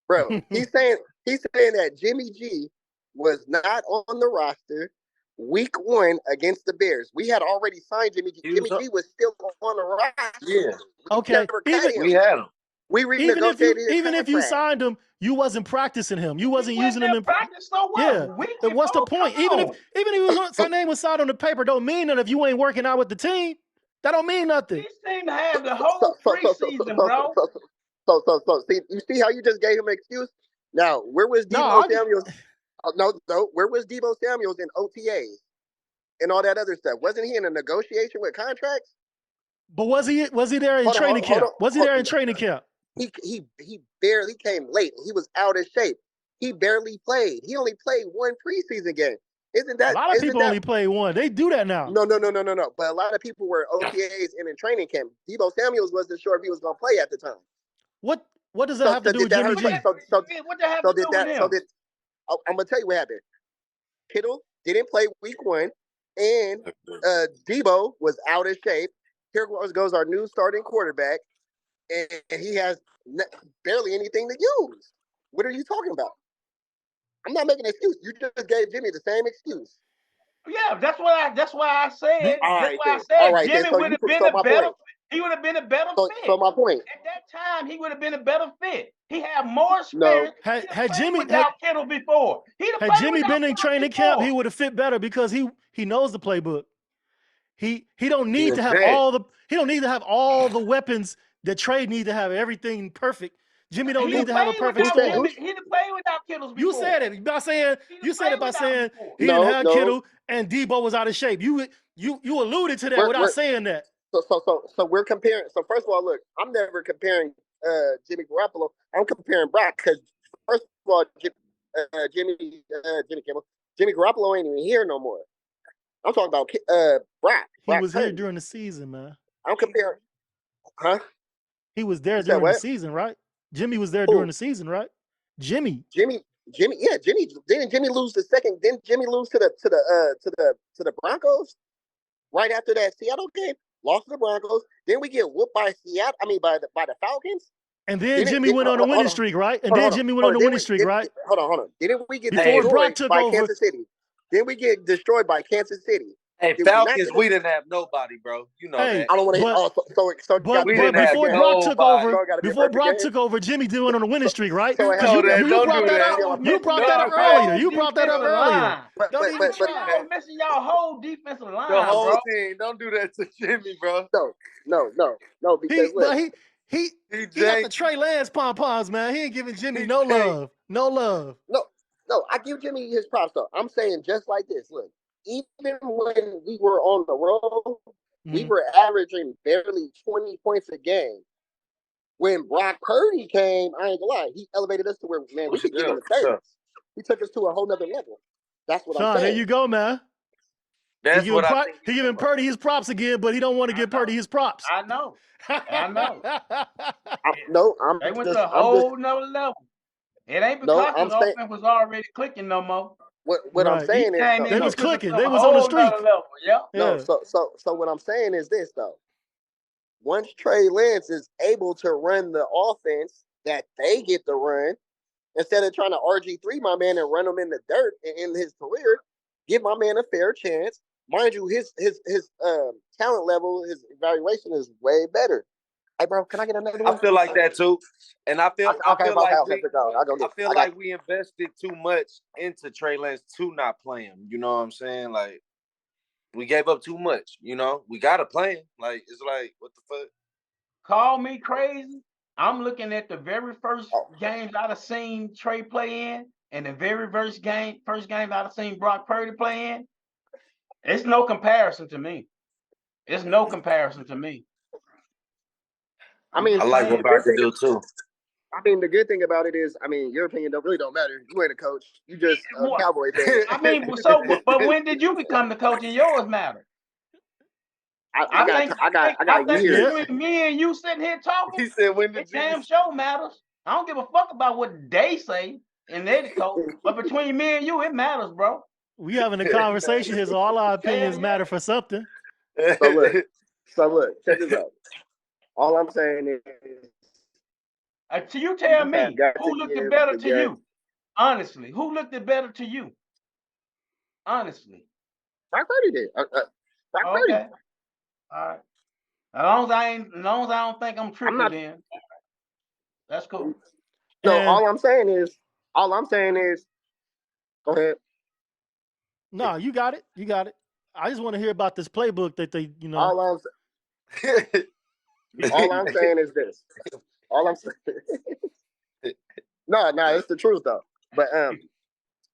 Bro, he's saying that Jimmy G was not on the roster week 1 against the Bears. We had already signed Jimmy G. Jimmy G was still on the roster. Yeah. Okay. We had him. We renegotiated even if you signed him, you wasn't practicing him. You wasn't using him in practice. So what? Yeah. What's the point? Even if his name was signed on the paper, don't mean that if you ain't working out with the team, that don't mean nothing. He seemed to have the whole preseason, bro. So see, you see how you just gave him an excuse? Now, where was Deebo Samuels? No, where was Deebo Samuels in OTAs and all that other stuff? Wasn't he in a negotiation with contracts? But was he there in training camp? Was he there in training camp? He barely came late. He was out of shape. He barely played. He only played 1 preseason game. Isn't that a lot of people only play 1? They do that now. No. But a lot of people were OTAs and in training camp. Deebo Samuels wasn't sure if he was going to play at the time. What does that have to do with Jimmy G? What that have to do with him? I'm gonna tell you what happened. Kittle didn't play week 1, and Deebo was out of shape. Here goes our new starting quarterback, and he has barely anything to use. What are you talking about? I'm not making an excuse. You just gave Jimmy the same excuse. Yeah, that's why I said. Jimmy would have been a better. He would have been a better fit. So my point. At that time, he would have been a better fit. He had more spirit. No. Had Jimmy without Kittle before. Had Jimmy been in training camp, he would have fit better because he knows the playbook. He don't need to have all the weapons that Trey need to have everything perfect. Jimmy don't need to have a perfect storm. He didn't play without Kittles before. You said it by saying he didn't have Kittle and Deebo was out of shape. You alluded to that without saying that. So we're comparing. So first of all, look, I'm never comparing Jimmy Garoppolo. I'm comparing Brock because first of all, Jimmy Garoppolo ain't even here no more. I'm talking about Brock. He was here during the season, man. I'm comparing. Huh? He was there during the season, right? Jimmy was there during the season, right? Jimmy. Yeah, Jimmy. Didn't Jimmy lose the second? Didn't Jimmy lose to the Broncos right after that Seattle game? Lost to the Broncos. Then we get whooped by Seattle. I mean, by the Falcons. And then Jimmy went on a winning streak, right? And then Jimmy went on a winning streak, right? Hold on. Didn't we get destroyed by Kansas City? Then we get destroyed by Kansas City. Hey, Falcons, we didn't have nobody, bro. You know that. I don't want to. But before Brock took over, Jimmy did went on a winning streak, right? You brought that up earlier. You brought that up earlier. Don't even try. Y'all messing y'all whole defensive line, the whole bro. team. Don't do that to Jimmy, bro. No. Because he got the Trey Lance pom-poms, man. He ain't giving Jimmy no love. No, I give Jimmy his props though. I'm saying just like this. Look, even when we were on the road, we were averaging barely 20 points a game. When Brock Purdy came, I ain't gonna lie, he elevated us to where, man, we could get in the 30s. He took us to a whole nother level. That's what I'm saying. There you go, man. That's what I think. He giving Purdy his props again, but he don't want to give Purdy his props. I know. I'm they went to a whole nother level. It ain't because the offense was already clicking no more. What I'm saying is they was clicking. They was on the streak. Yeah. No, so what I'm saying is this though. Once Trey Lance is able to run the offense that they get to run, instead of trying to RG3 my man and run him in the dirt in his career, give my man a fair chance. Mind you, his talent level, his evaluation is way better. Hey, bro, can I get another one? I feel like that too, and I feel like we invested too much into Trey Lance to not play him. You know what I'm saying? Like we gave up too much. You know, we gotta play him. Like it's like what the fuck? Call me crazy. I'm looking at the very first games I've seen Trey play in, and the very first game I've seen Brock Purdy play in. It's no comparison to me. I mean, I like what Brock can do too. I mean, the good thing about it is, I mean, your opinion don't matter. You ain't a coach. You just a Cowboy fan. I mean, but when did you become the coach and yours matter? I think years. Between me and you sitting here talking, he said, "When did damn show matters." I don't give a fuck about what they say and they're the coach, but between me and you, it matters, bro. We having a conversation here, so all our opinions matter for something. So look, check this out. All I'm saying is, so you tell me who looked it better to you? Honestly, who looked it better to you? Honestly, Brock Purdy did. Brock Purdy. All right. As long as I don't think I'm tripping, then that's cool. No, all I'm saying is, go ahead. No, you got it. I just want to hear about this playbook that they, you know. All I'm saying is this. All I'm saying. No, it's the truth though. But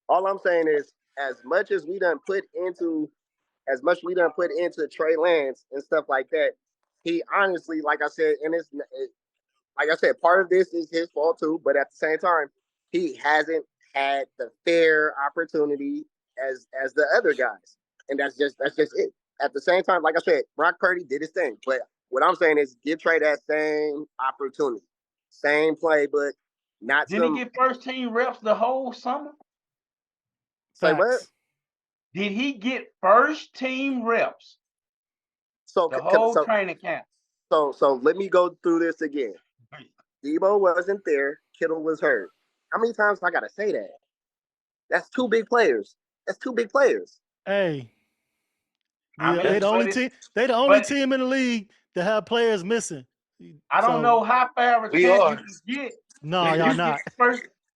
all I'm saying is, as much we done put into Trey Lance and stuff like that, he honestly, like I said, part of this is his fault too. But at the same time, he hasn't had the fair opportunity as the other guys, and that's just it. At the same time, like I said, Brock Purdy did his thing, but what I'm saying is give Trey that same opportunity, same playbook. Did he get first team reps the whole summer? Say what? Did he get first team reps? The whole training camp. So let me go through this again. Debo wasn't there. Kittle was hurt. How many times I gotta say that? That's two big players. Hey, they the only team in the league that have players missing. I don't know how fair of a chance you can get. No, y'all not.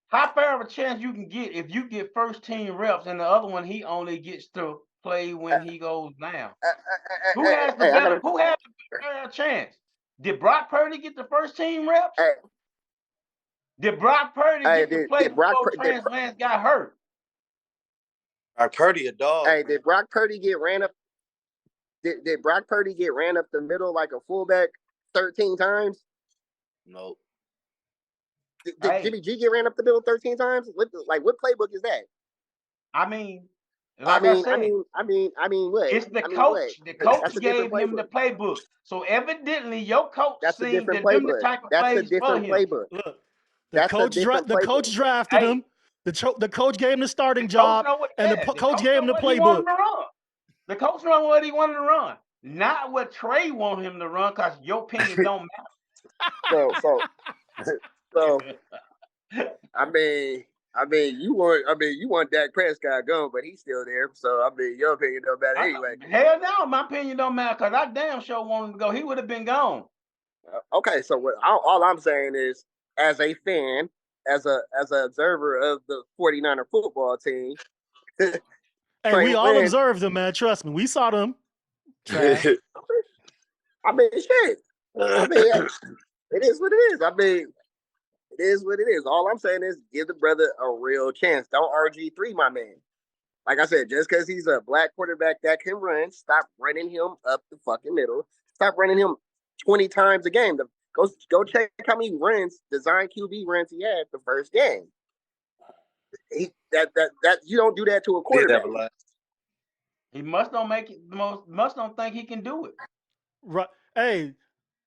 How fair of a chance you can get if you get first team reps and the other one he only gets to play when he goes down? Who has the better chance? Did Brock Purdy get the first team reps? Did Brock Purdy get to play before Trey Lance got hurt? Brock Purdy a dog. Hey, did Brock Purdy get ran up? Did Brock Purdy get ran up the middle like a fullback 13 times? Nope. Did Jimmy G get ran up the middle 13 times? What playbook is that? I mean, what? It's the coach. The coach gave him the playbook. So evidently, your coach seen that them the type of plays for him. Look, the coach drafted him. The coach gave him the starting job, and the coach gave him the playbook. The coach run what he wanted to run, not what Trey wanted him to run, because your opinion don't matter. So you want Dak Prescott gone, but he's still there. So your opinion don't matter anyway. Hell no, my opinion don't matter, because I damn sure wanted him to go. He would have been gone. Okay, so all I'm saying is, as a fan, as an observer of the 49er football team. Hey, we all observed them, man. Trust me, we saw them. Shit. It is what it is. It is what it is. All I'm saying is give the brother a real chance. Don't RG3 my man. Like I said, just because he's a black quarterback that can run, stop running him up the fucking middle. Stop running him 20 times a game. Go check how many design QB runs he had the first game. That you don't do that to a quarterback. He must don't make it. Must don't think he can do it. Right. Hey,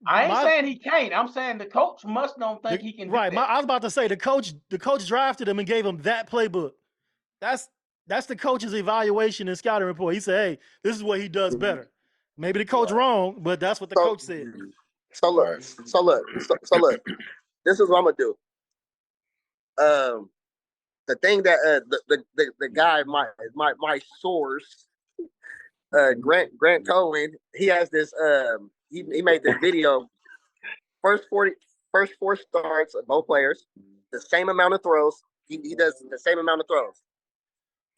I ain't saying he can't. I'm saying the coach must don't think he can do that. I was about to say the coach drafted him and gave him that playbook. That's the coach's evaluation and scouting report. He said, "Hey, this is what he does better." Maybe the coach wrong, but that's what the coach said. So look. This is what I'm gonna do. The thing that the guy my source Grant Cohen, he has this he made this video. First 4 starts of both players, the same amount of throws. He does the same amount of throws.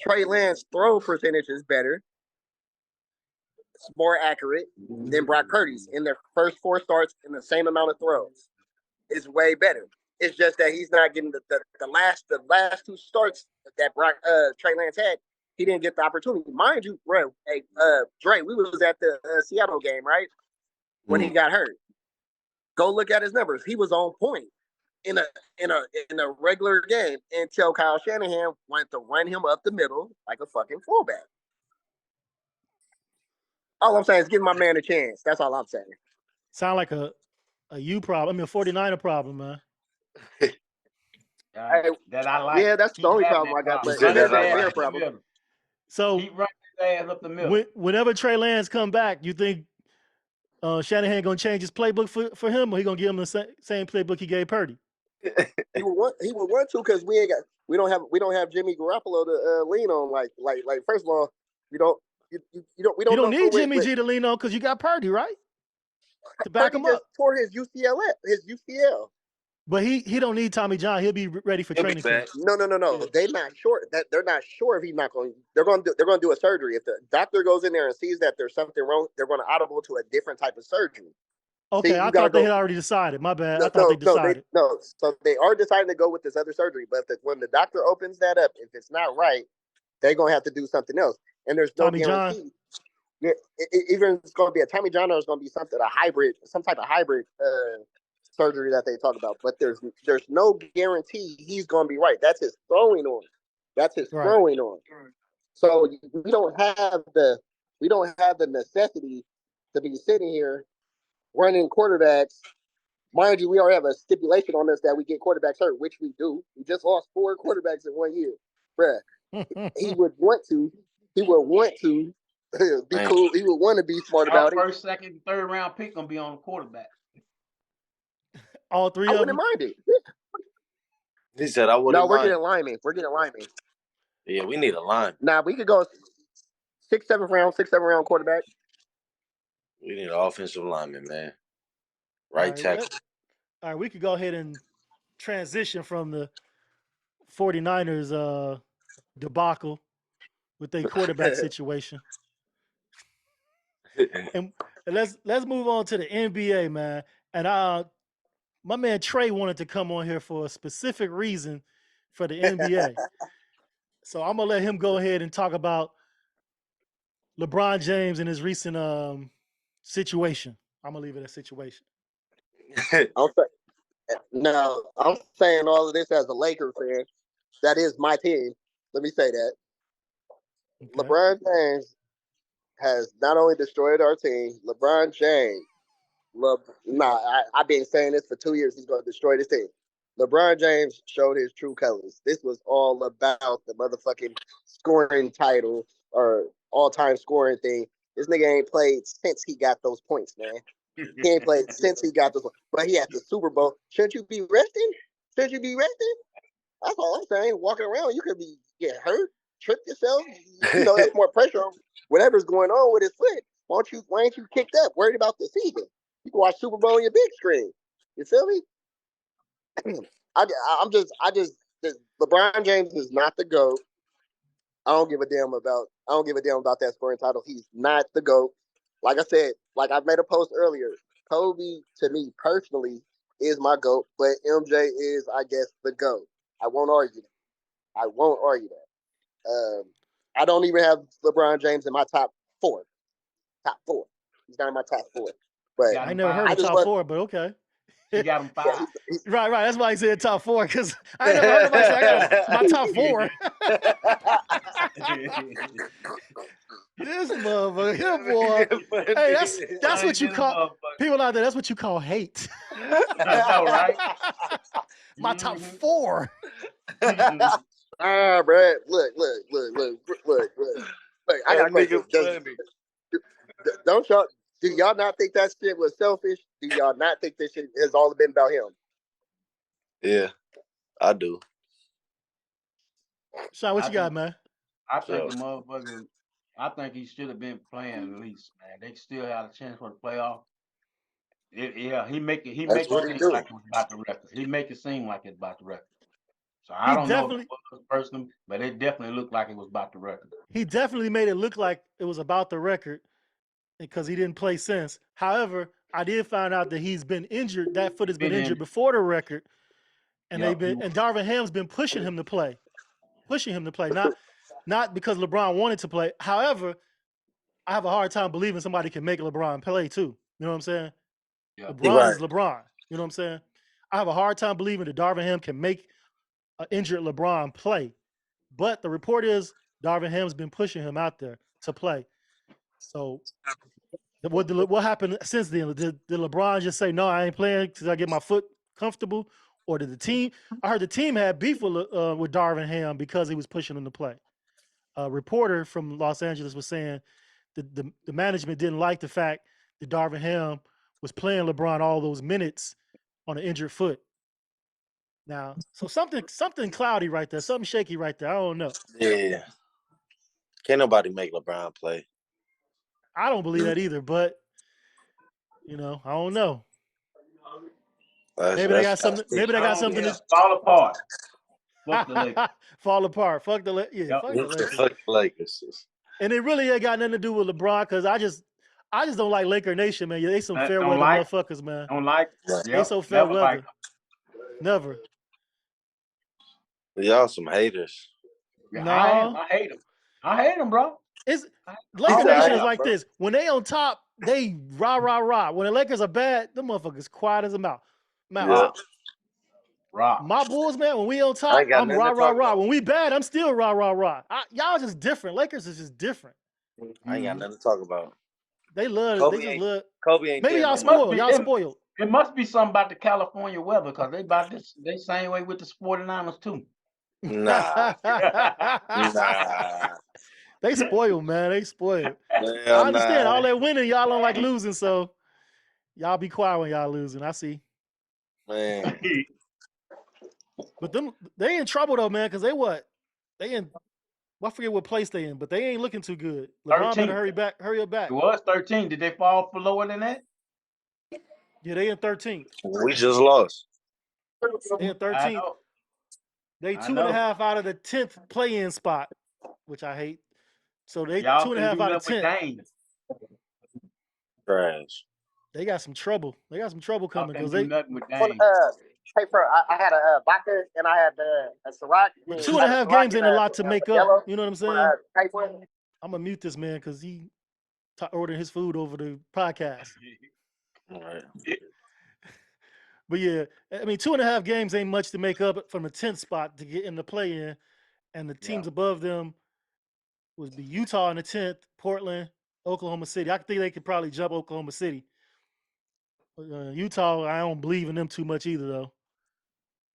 Trey Lance's throw percentage is better. It's more accurate than Brock Purdy's in their first 4 starts in the same amount of throws. It's way better. It's just that he's not getting the last 2 starts that Trey Lance had. He didn't get the opportunity. Mind you, bro, hey, Dre, we was at the Seattle game, right? When he got hurt. Go look at his numbers. He was on point in a regular game until Kyle Shanahan went to run him up the middle like a fucking fullback. All I'm saying is give my man a chance. That's all I'm saying. Sound like a you problem. I mean, a 49er problem, man. That I like. Yeah, that's the only problem I got. But that's a problem. So keep running his ass up the middle. Whenever Trey Lance come back, you think Shanahan gonna change his playbook for him, or he gonna give him the same playbook he gave Purdy? He would want to because we don't have Jimmy Garoppolo to lean on. Like first of all, we don't need Jimmy G to lean on because you got Purdy, right? To back him up. Tore his UCL. But he don't need Tommy John. He'll be ready for training camp. No. They're not sure that they're not sure if he's not going. They're going to do a surgery. If the doctor goes in there and sees that there's something wrong, they're going to audible to a different type of surgery. Okay, I thought they had already decided. My bad. I thought they decided. So they are deciding to go with this other surgery. But when the doctor opens that up, if it's not right, they're going to have to do something else. And there's no Tommy guarantee. John. Even if it's going to be a Tommy John or it's going to be some type of hybrid surgery that they talk about. But there's no guarantee he's going to be right. That's his throwing on. Throwing on. So we don't have the necessity to be sitting here running quarterbacks. Mind you, we already have a stipulation on this that we get quarterbacks hurt, which we do. We just lost 4 quarterbacks in 1 year. Bruh, he would want to be cool. He would want to be smart about it. First, second, third round pick gonna be on the quarterback. All 3 I of wouldn't them? mind it. He said I wouldn't mind. No, we're getting linemen. Yeah, we need a line. Nah, we could go 6, 7 round quarterback. We need an offensive lineman, man. Right tackle. All right, we could go ahead and transition from the 49ers debacle with their quarterback situation. And let's move on to the NBA, man. And my man Trey wanted to come on here for a specific reason for the NBA. So I'm gonna let him go ahead and talk about LeBron James and his recent situation. I'm gonna leave it a situation. I'm saying all of this as a Laker fan. That is my team. Let me say that. Okay. LeBron James has not only destroyed our team, LeBron James. I've been saying this for 2 years. He's going to destroy this team. LeBron James showed his true colors. This was all about the motherfucking scoring title or all-time scoring thing. This nigga ain't played since he got those points, man. He ain't played since he got those points. But he had the Super Bowl. Shouldn't you be resting? That's all I'm saying. Walking around, you could get hurt, trip yourself. That's more pressure on whatever's going on with his foot. Why ain't you kicked up, worried about the season? You can watch Super Bowl on your big screen. You feel me? LeBron James is not the GOAT. I don't give a damn about that scoring title. He's not the GOAT. Like I said, like I made a post earlier, Kobe to me personally is my GOAT, but MJ is, I guess, the GOAT. I won't argue that. I don't even have LeBron James in my top four. He's not in my top 4. But I never heard of top 4, but okay. He got him 5. Right. That's why he said top 4, because I never heard nobody say I got my top 4. This motherfucker, here, boy. Hey, that's what you call people out there. That's what you call hate. I know, right? My top 4. Bruh. Look. I got a question. Don't y'all? Do y'all not think that shit was selfish? Do y'all not think this shit has all been about him? Yeah, I do. Sean, what you got, man? I think the motherfucker. I think he should have been playing at least, man. They still had a chance for the playoff. He make it seem like it was about the record. He make it seem like it's about the record. So I don't know if it was personal, but it definitely looked like it was about the record. He definitely made it look like it was about the record because he didn't play since. However, I did find out that he's been injured. That foot has been injured before the record, and and Darvin Ham's been pushing him to play. Not because LeBron wanted to play. However, I have a hard time believing somebody can make LeBron play too. You know what I'm saying? Yeah. LeBron is LeBron. You know what I'm saying? I have a hard time believing that Darvin Ham can make an injured LeBron play. But the report is Darvin Ham's been pushing him out there to play. So what happened since then? Did LeBron just say, no, I ain't playing because I get my foot comfortable? Or did the team? I heard the team had beef with Darvin Ham because he was pushing him to play. A reporter from Los Angeles was saying that the management didn't like the fact that Darvin Ham was playing LeBron all those minutes on an injured foot. Now, so something cloudy right there, something shaky right there. I don't know. Yeah. Can't nobody make LeBron play. I don't believe that either, but I don't know. Maybe they got something. Maybe they got something to fall apart. Fuck the Lakers. Fall apart. Fuck the Lakers. Fuck the Lakers. And it really ain't got nothing to do with LeBron, because I just don't like Laker Nation, man. They some fair weather motherfuckers, man. Don't like. They so fair weather. Never. Y'all some haters. No, I hate them. I hate them, bro. Laker Nation is like this. When they on top, they rah. When the Lakers are bad, the motherfuckers quiet as a mouse. Yeah. My Bulls, man, when we on top, I'm rah. When we bad, I'm still rah. Y'all just different. Lakers is just different. I ain't got nothing to talk about. They love it. They just love. Kobe ain't. Maybe y'all spoiled. Y'all spoiled. It must be something about the California weather, because they about this. They same way with the 49ers too. Nah. They spoiled, man. They spoiled. I understand all that winning. Y'all don't like losing, so y'all be quiet when y'all losing. I see. Man. But they in trouble though, man, because I forget what place they in, but they ain't looking too good. LeBron better hurry up back. It was 13. Did they fall for lower than that? Yeah, they in 13th. We just lost. They in 13th. They 2.5 out of the 10th play-in spot, which I hate. So they 2.5 out of 10. Trash. They got some trouble. They got some trouble coming because they do nothing with Dame. Hey, bro, I had a vodka and I had a Ciroc. 2.5 games ain't a lot to make up. You know what I'm saying? I'm gonna mute this man because he ordering his food over the podcast. All right. But yeah, I mean, 2.5 games ain't much to make up from the 10th spot to get in the play-in, and the teams above them would be Utah in the 10th, Portland, Oklahoma City. I think they could probably jump Oklahoma City. Utah, I don't believe in them too much either, though.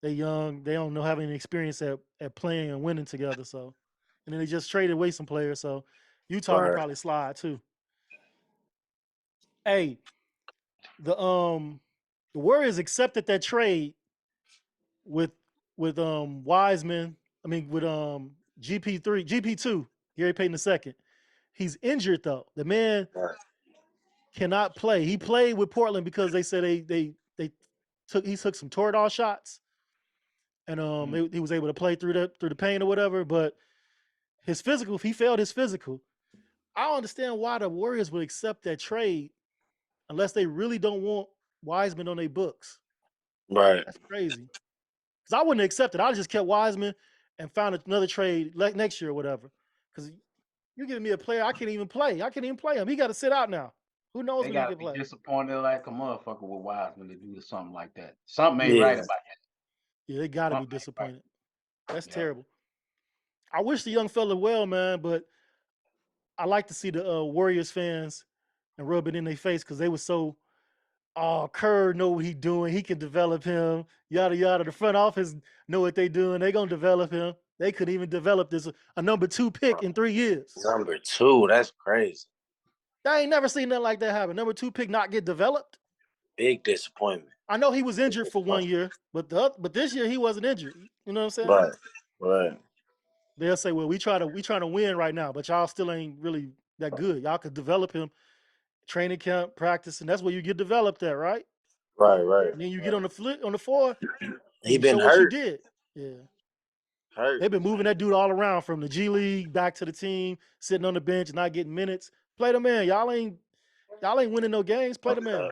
They young, they don't have any experience at playing and winning together. So, and then they just traded away some players, so Utah will probably slide too. Hey, the Warriors accepted that trade with Wiseman. I mean, with GP2, Gary Payton II. He's injured though. The man cannot play. He played with Portland because they said he took some Toradol shots, and he was able to play through the pain or whatever. But his physical, he failed his physical. I don't understand why the Warriors would accept that trade unless they really don't want Wiseman on their books. Right. That's crazy. Because I wouldn't have accepted. I just kept Wiseman and found another trade next year or whatever. Because you're giving me a player I can't even play. I can't even play him. He got to sit out now. Who knows They when he gotta can be play? disappointed like a motherfucker with Wiseman to do something like that. Something ain't right about that. Yeah, they got to be Something ain't right. disappointed. That's Yeah. terrible. I wish the young fella well, man, but I like to see the Warriors fans and rub it in their face because they were so, oh, Kerr know what he doing. He can develop him. Yada yada. The front office know what they doing. They gonna develop him. They could even develop this a number 2 pick in 3 years. Number 2, that's crazy. I ain't never seen nothing like that happen. Number 2 pick not get developed. Big disappointment. I know he was injured for 1 year, but this year he wasn't injured. You know what I'm saying? Right. They'll say, well, we trying to win right now, but y'all still ain't really that good. Y'all could develop him, training camp, practice, and that's where you get developed at, right? Right. And then you get on the floor, He you been show what you hurt. did. Yeah. Hurt. They've been moving that dude all around from the G League back to the team, sitting on the bench, not getting minutes. Play the man. Y'all ain't winning no games. Play the man.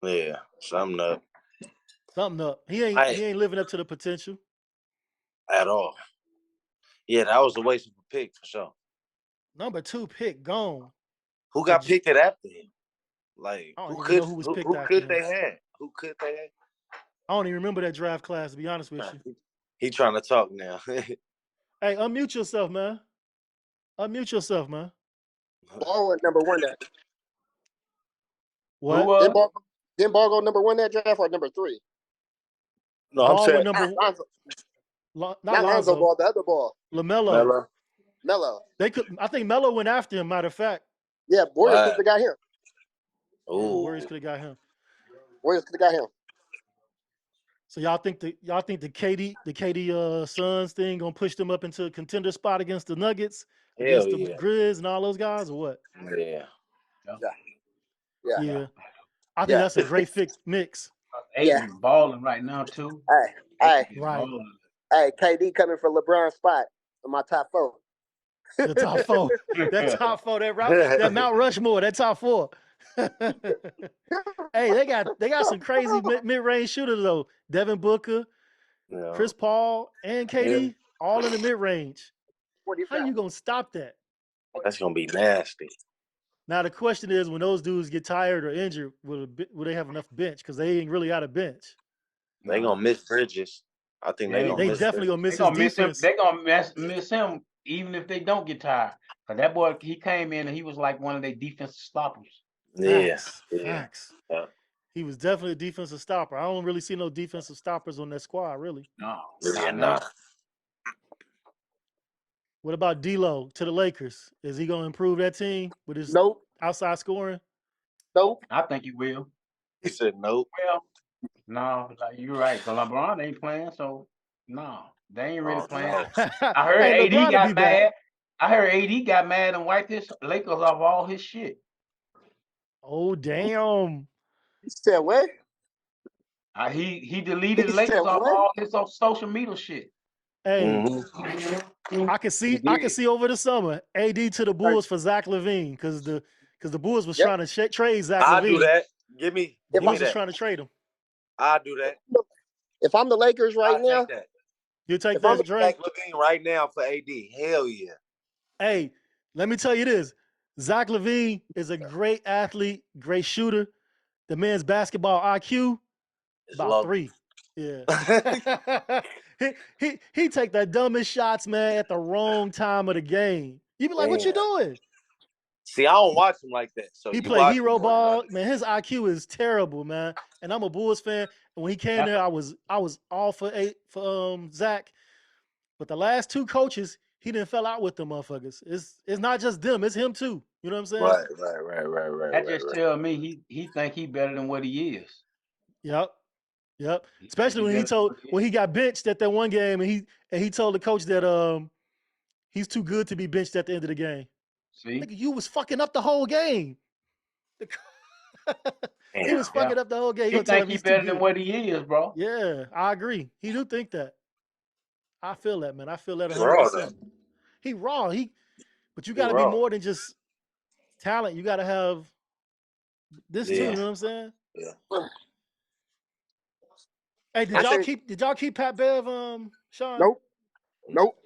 Yeah, something up. Something up. He ain't living up to the potential at all. Yeah, that was a waste of a pick for sure. Number 2 pick gone. Who got picked after him? Like I don't who even could know who was picked who after could him. they have? Who could they have? I don't even remember that draft class, to be honest with you. He trying to talk now. Hey, unmute yourself, man. Unmute yourself, man. Ball at number 1 that. What? Didn't Ball go number 1 that draft or number 3? No, Ball I'm saying not Lonzo Ball, the other Ball. LaMelo. Melo. They could. I think Melo went after him. Matter of fact. Yeah, Warriors could have got him. Oh, Warriors could have got him. So y'all think the KD Suns thing gonna push them up into a contender spot against the Nuggets, against the Grizz and all those guys, or what? Yeah. I think that's a great mix. Aiden's balling right now too. Hey, balling. Hey, KD coming for LeBron's spot in my top 4. The top 4. That top 4, that Mount Rushmore, that top 4. Hey, they got some crazy mid-range shooters though. Devin Booker, Chris Paul, and KD, all in the mid-range. How you gonna stop that? That's gonna be nasty. Now the question is, when those dudes get tired or injured, will they have enough bench? Because they ain't really out of bench. They gonna miss Bridges. I think they definitely gonna miss his defense. They gonna miss him even if they don't get tired. Cause that boy, he came in and he was like one of their defensive stoppers. Facts. Yeah. He was definitely a defensive stopper. I don't really see no defensive stoppers on that squad, really. No. What about D'Lo to the Lakers? Is he gonna improve that team with his outside scoring? Nope. I think he will. He said nope. Well, no, you're right. Cause LeBron ain't playing, so no, they ain't really playing. No. I heard AD got mad. I heard AD got mad and wiped his Lakers off all his shit. Oh damn! He said what? He deleted Lakers off all his social media shit. Hey, I can see over the summer AD to the Bulls for Zach LaVine because the Bulls was trying to trade Zach LaVine. I'll do that. Give me was trying to trade him. I'll do that. If I'm the Lakers right now, you take that, Dre? Zach LaVine right now for AD. Hell yeah. Hey, let me tell you this. Zach LaVine is a great athlete, great shooter. The man's basketball IQ about 3. Yeah. he take the dumbest shots, man, at the wrong time of the game. You be like, what you doing? See, I don't watch him like that. So he play hero ball. Man, his IQ is terrible, man. And I'm a Bulls fan. And when he came there, I was all for Zach. But the last 2 coaches, he didn't fell out with them motherfuckers. It's not just them, it's him too. You know what I'm saying? Right. That just tell me he think he better than what he is. Yep. Especially when he got benched at that one game and he told the coach that he's too good to be benched at the end of the game. See? Nigga, you was fucking up the whole game. He was fucking up the whole game. He think he's better than what he is, bro. Yeah, I agree. He do think that. I feel that, man. I feel that 100%. He raw. But you got to be more than just talent. You got to have this too. You know what I'm saying? Yeah. Hey, did y'all keep Pat Bev, Sean? Nope.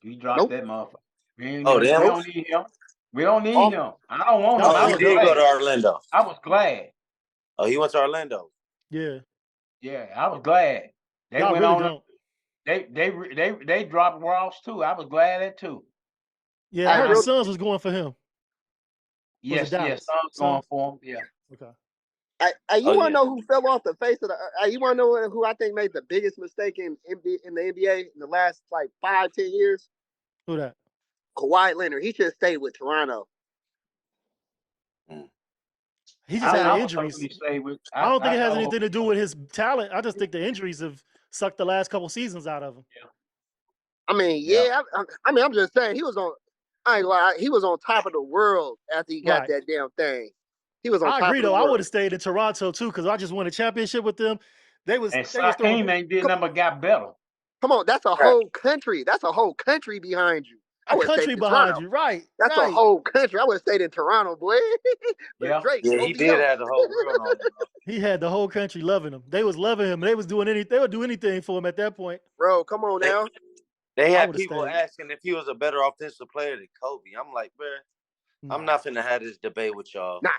He dropped that motherfucker. We don't need him. We don't need him. I don't want him. Oh, he did go to Orlando. I was glad. Oh, he went to Orlando. Yeah. Yeah, I was glad. They Y'all went really on. don't. They dropped Ross too. I was glad that too. Yeah, I heard the Suns was going for him. Yes, Suns going for him. Yeah. Okay. You want to know who fell off the face of the? You want to know who I think made the biggest mistake in the NBA in the last like 5-10 years? Who that? Kawhi Leonard. He should have stayed with Toronto. He just had injuries. I don't think it has anything to do with his talent. I just think the injuries have sucked the last couple seasons out of him. Yeah. I mean, I'm just saying he was on. I ain't lie, he was on top of the world after he got that damn thing. He was on top agree, of the though. world. I would have stayed in Toronto too because I just won a championship with them. They was throwing. Ain't did nothing but got better. Come on, that's a whole country. That's a whole country behind you. A country behind you, right? That's a whole country. I would have stayed in Toronto, boy. Drake, he did have the whole world on him. He had the whole country loving him. They was loving him. They was doing anything. They would do anything for him at that point. Bro, come on now. They had people asking if he was a better offensive player than Kobe. I'm like, bro, I'm not finna have this debate with y'all. Nah.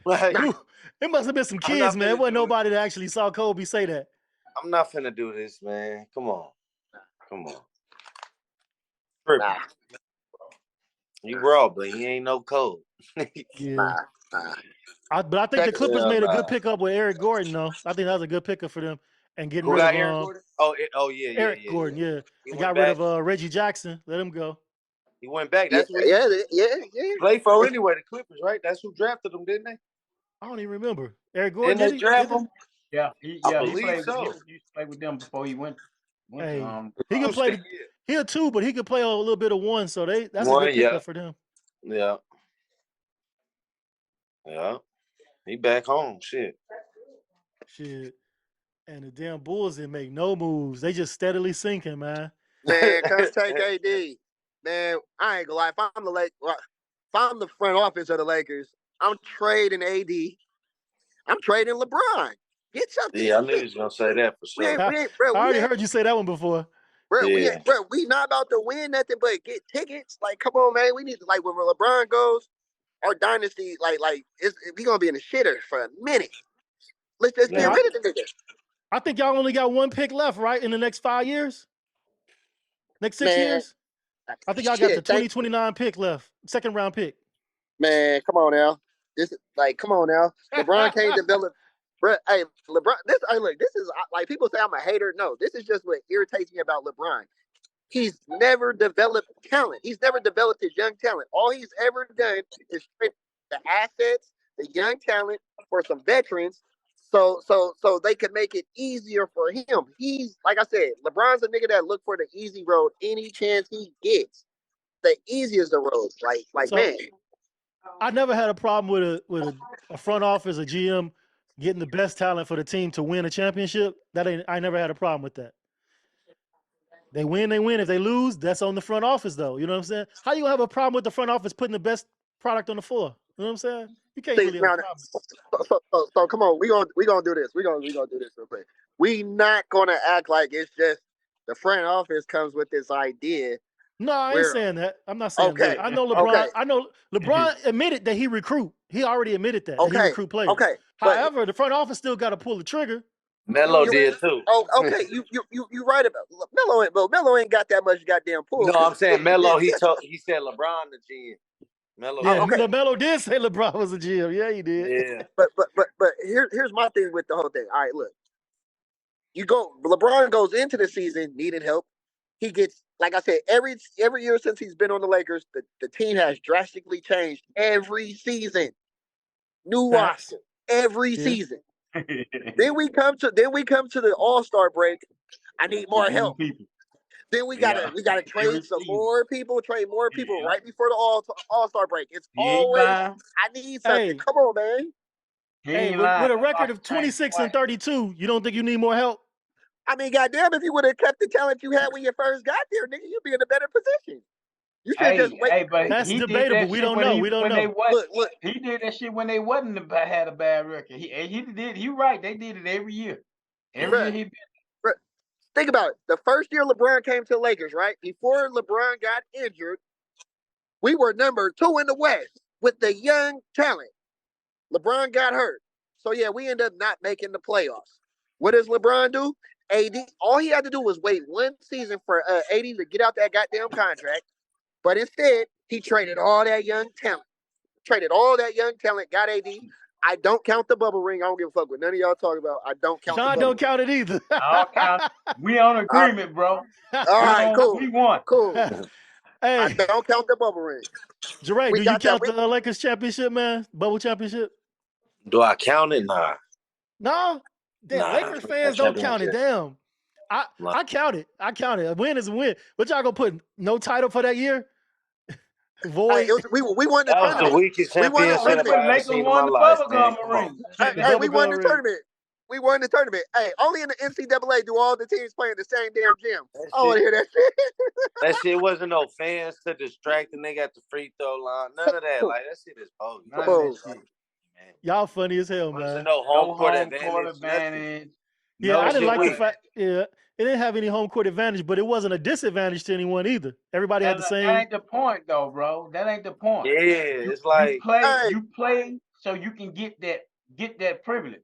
It must have been some kids, man. It wasn't nobody that actually saw Kobe say that. I'm not finna do this, man. Come on. Nah. You raw, but he ain't no Kobe. Yeah. But I think the Clippers made a good pickup with Eric Gordon, though. I think that was a good pickup for them. And getting rid of Eric Gordon? Eric Gordon, yeah. They got rid of Reggie Jackson. Let him go. He went back. That's what he played for anyway, the Clippers, right? That's who drafted him, didn't they? I don't even remember. Eric Gordon, didn't they draft him? Yeah, he played so. He played with them before he went he can play. He a 2, but he could play a little bit of 1. So that's a good pickup for them. Yeah. He back home. Shit. And the damn Bulls didn't make no moves. They just steadily sinking, man. Man, come take AD. Man, I ain't gonna lie. If I'm the front office of the Lakers, I'm trading AD. I'm trading LeBron. Get something. Yeah, I knew he was gonna say that for sure. I already heard you say that one before. Bro, we not about to win nothing but get tickets. Like, come on, man. We need to, like, when LeBron goes, our dynasty, we gonna be in the shitter for a minute. Let's just get rid of the nigga. I think y'all only got 1 pick left, right? In the next 5 years? Next 6 years? I think y'all got the 2029 pick left. 2nd round pick. Man, come on now. Come on now. LeBron can't develop. Bro, hey, LeBron, this is like people say I'm a hater. No, this is just what irritates me about LeBron. He's never developed talent. He's never developed his young talent. All he's ever done is trade the assets, the young talent for some veterans, so they can make it easier for him. He's, like I said, LeBron's a nigga that look for the easy road any chance he gets. The easiest of roads, man. I never had a problem with a front office, a GM getting the best talent for the team to win a championship. I never had a problem with that. They win, they win. If they lose, that's on the front office, though. You know what I'm saying? How you have a problem with the front office putting the best product on the floor? You know what I'm saying? You can't really have a problem. So come on, we gonna do this. We gonna do this real quick. We not gonna act like it's just the front office comes with this idea. No, I ain't saying that. I'm not saying that. I know LeBron. Okay. I know LeBron admitted that he recruit. He already admitted that. He recruit players. Okay. However, the front office still got to pull the trigger. Melo did too. Oh, okay. You right about Melo. Melo ain't got that much goddamn pull. No, I'm saying Melo. He said LeBron the GM. Melo. Yeah, Melo did say LeBron was a GM. Yeah, he did. Yeah. But here's my thing with the whole thing. All right, look. LeBron goes into the season needing help. He gets, like I said, every year since he's been on the Lakers, the team has drastically changed every season. New roster every season. Then we come to the All-Star break. I need more help. Then we gotta trade more people right before the All-Star break. It's always I need something. Hey. Come on, man. Hey, with a record of 26-32, you don't think you need more help? I mean, goddamn, if you would have kept the talent you had when you first got there, nigga, you'd be in a better position. You should just wait. Hey, but that's debatable. We don't know. We don't know. Look, he did that shit when they wasn't had a bad record. He did. You right. They did it every year. Every year he been. Think about it. The first year LeBron came to the Lakers, right? Before LeBron got injured, We were number 2 in the West with the young talent. LeBron got hurt. So, yeah, we ended up not making the playoffs. What does LeBron do? AD, all he had to do was wait one season for AD to get out that goddamn contract. But instead, he traded all that young talent. Got AD. I don't count the bubble ring. I don't give a fuck what none of y'all talk about. I don't count John the bubble don't count it either. I'll count. We on agreement, bro. All right, cool. We won. Cool. Hey, I don't count the bubble ring. Jeray, do you count the Lakers championship, man? Bubble championship? Do I count it? Nah. No? Damn, Lakers fans don't count it. Damn. I count it. A win is a win. What y'all gonna put? No title for that year? Void. We won the that tournament. Was the weakest championship I've ever seen in my life. Hey, we won the tournament. We won the tournament. Hey, only in the NCAA do all the teams play in the same damn gym. I want to hear that shit. That shit wasn't no fans to distract and they got the free throw line. None of that. Like, that shit is bogus. Y'all funny as hell, man. Wasn't no home court advantage. Yeah, I didn't like the fact. Yeah, it didn't have any home court advantage, but it wasn't a disadvantage to anyone either. Everybody had the same. That ain't the point, though, bro. That ain't the point. Yeah, it's like you play so you can get that privilege.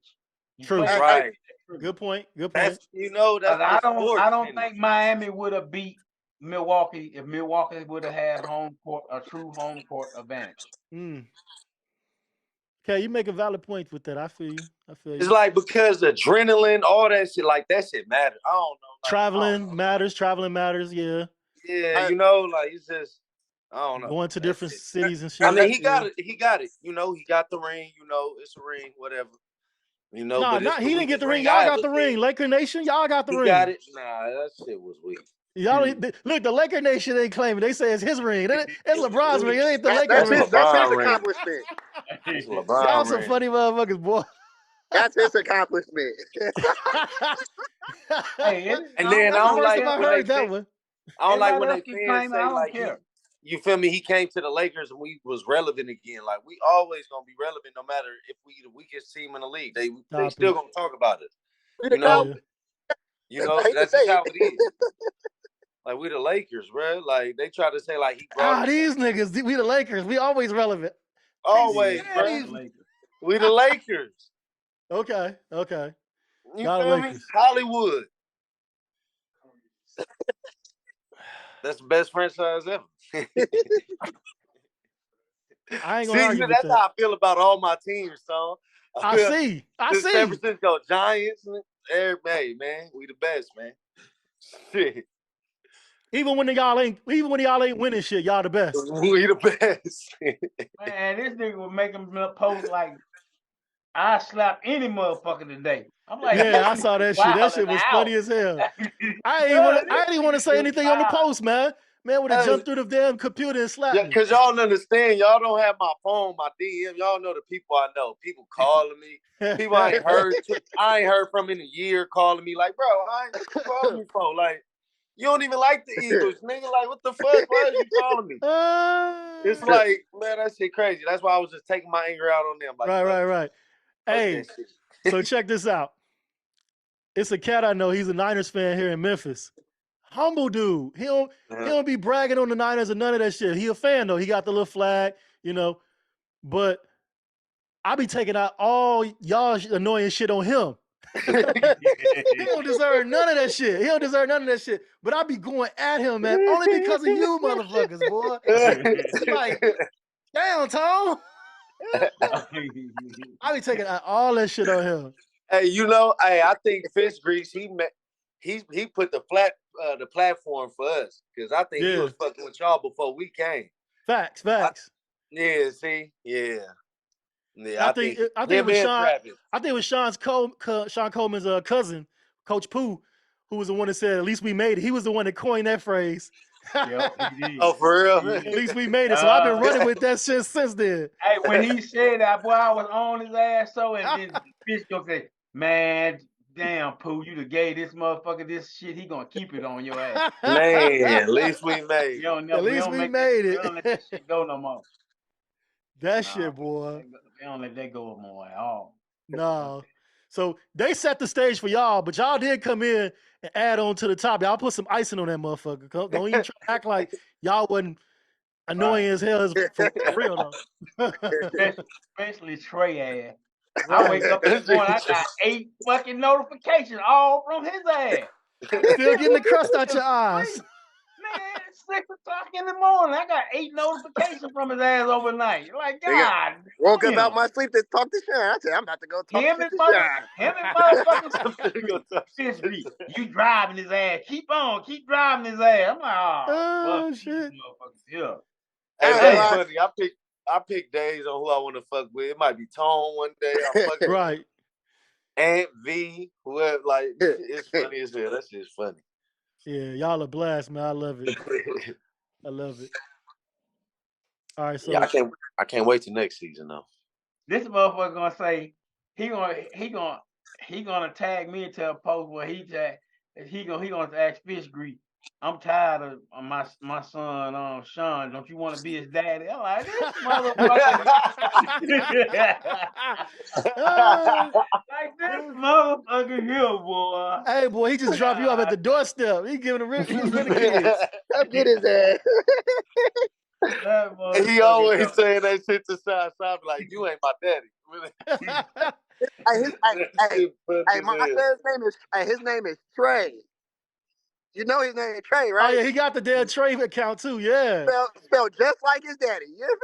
True. Right. Good point. That's I don't think Miami would have beat Milwaukee if Milwaukee would have had a true home court advantage. Okay, you make a valid point with that. I feel you. It's like because adrenaline, all that shit, like that shit matters. I don't know. Like, traveling matters. Yeah. Yeah, like it's just I don't know. Going to different cities and shit. I mean, he got it. He got the ring. It's a ring, whatever. But he didn't get the ring. Y'all got the ring. Laker Nation, y'all got the ring. Got it. Nah, that shit was weak. Y'all look, the Laker Nation ain't claiming. They say it's his ring. It's LeBron's ring. It ain't the Lakers ring. That's his accomplishment. It's LeBron Y'all some funny motherfuckers, boy. That's his accomplishment. And then I don't like when they fans say like you feel me? He came to the Lakers and we was relevant again. Like we always gonna be relevant no matter if we the weakest team in the league. They still gonna talk about it. That's just how it is. Like we the Lakers, bro. Like they try to say like he brought these niggas, we the Lakers. We always relevant. Always, bro. We the Lakers. Okay. You feel me? Hollywood. That's the best franchise ever. I ain't gonna argue with that's how I feel about all my teams, son. I see. San Francisco Giants, everybody, man. We the best, man. Shit. Even when y'all ain't winning shit, y'all the best. We the best. Man, this nigga was making post like I slap any motherfucker today. I'm like, yeah, I saw that shit. That shit was funny as hell. I didn't want to say anything on the post, man. Man would have jumped through the damn computer and slapped me. Because y'all understand, y'all don't have my phone, my DM. Y'all know the people I know. People calling me. People I ain't heard from in a year calling me like, bro, I ain't calling me for. Like, you don't even like the Eagles, nigga. Like, what the fuck? Why are you calling me? It's like, man, that shit crazy. That's why I was just taking my anger out on them. Like, right. Hey, so check this out. It's a cat I know. He's a Niners fan here in Memphis. Humble dude. He don't be bragging on the Niners or none of that shit. He a fan though. He got the little flag, But I be taking out all y'all annoying shit on him. He don't deserve none of that shit. But I be going at him, man, only because of you motherfuckers, boy. It's like, damn, Tom. I be taking out all that shit on him. Hey, I think Fish Grease, he put the platform for us because I think he was fucking with y'all before we came. Facts. I think it was Sean Coleman's cousin, Coach Pooh, who was the one that said, "At least we made it." He was the one that coined that phrase. Yep, he did. Oh, for real? At least we made it. So I've been running with that shit since then. Hey, when he said that, boy, I was on his ass and then Fish gonna say, "Man, damn, Pooh, you done gave this motherfucker this shit. He gonna keep it on your ass." Man, at least we made it. At least we made it. We don't let that shit go no more. That shit, boy. They don't let that go more at all. No. So they set the stage for y'all, but y'all did come in and add on to the top. Y'all put some icing on that motherfucker. Don't even try to act like y'all wasn't annoying as hell is for real though. Especially Trey ass. Right. I wake up in the morning, I got 8 fucking notifications all from his ass. Still getting the crust out your eyes. Man, it's 6 o'clock in the morning. I got 8 notifications from his ass overnight. Like, God. Woke up out my sleep to talk to Sean. I said, I'm about to go talk to Sean. Him and motherfucking Fish, you driving his ass. Keep driving his ass. I'm like, fuck shit. these motherfuckers here. Hey, that's funny. I pick days on who I want to fuck with. It might be Tone one day. I'm fucking right. Aunt V, whoever. Like, it's funny as hell. That shit's funny. Yeah, y'all are blessed, man. I love it. I love it. All right, so yeah, I can't wait till next season though. This motherfucker gonna say he gonna tag me into a post where he gonna ask Fish Greek. I'm tired of my son Sean. Don't you want to be his daddy? I'm like, this motherfucker. Like this motherfucker here, boy. Hey, boy, he just dropped you off at the doorstep. He giving the kids. Come get his ass. He always saying that shit to side like, you ain't my daddy. His name is Trey. You know his name is Trey, right? Oh yeah, he got the damn Trey account too. Yeah, spelled just like his daddy. You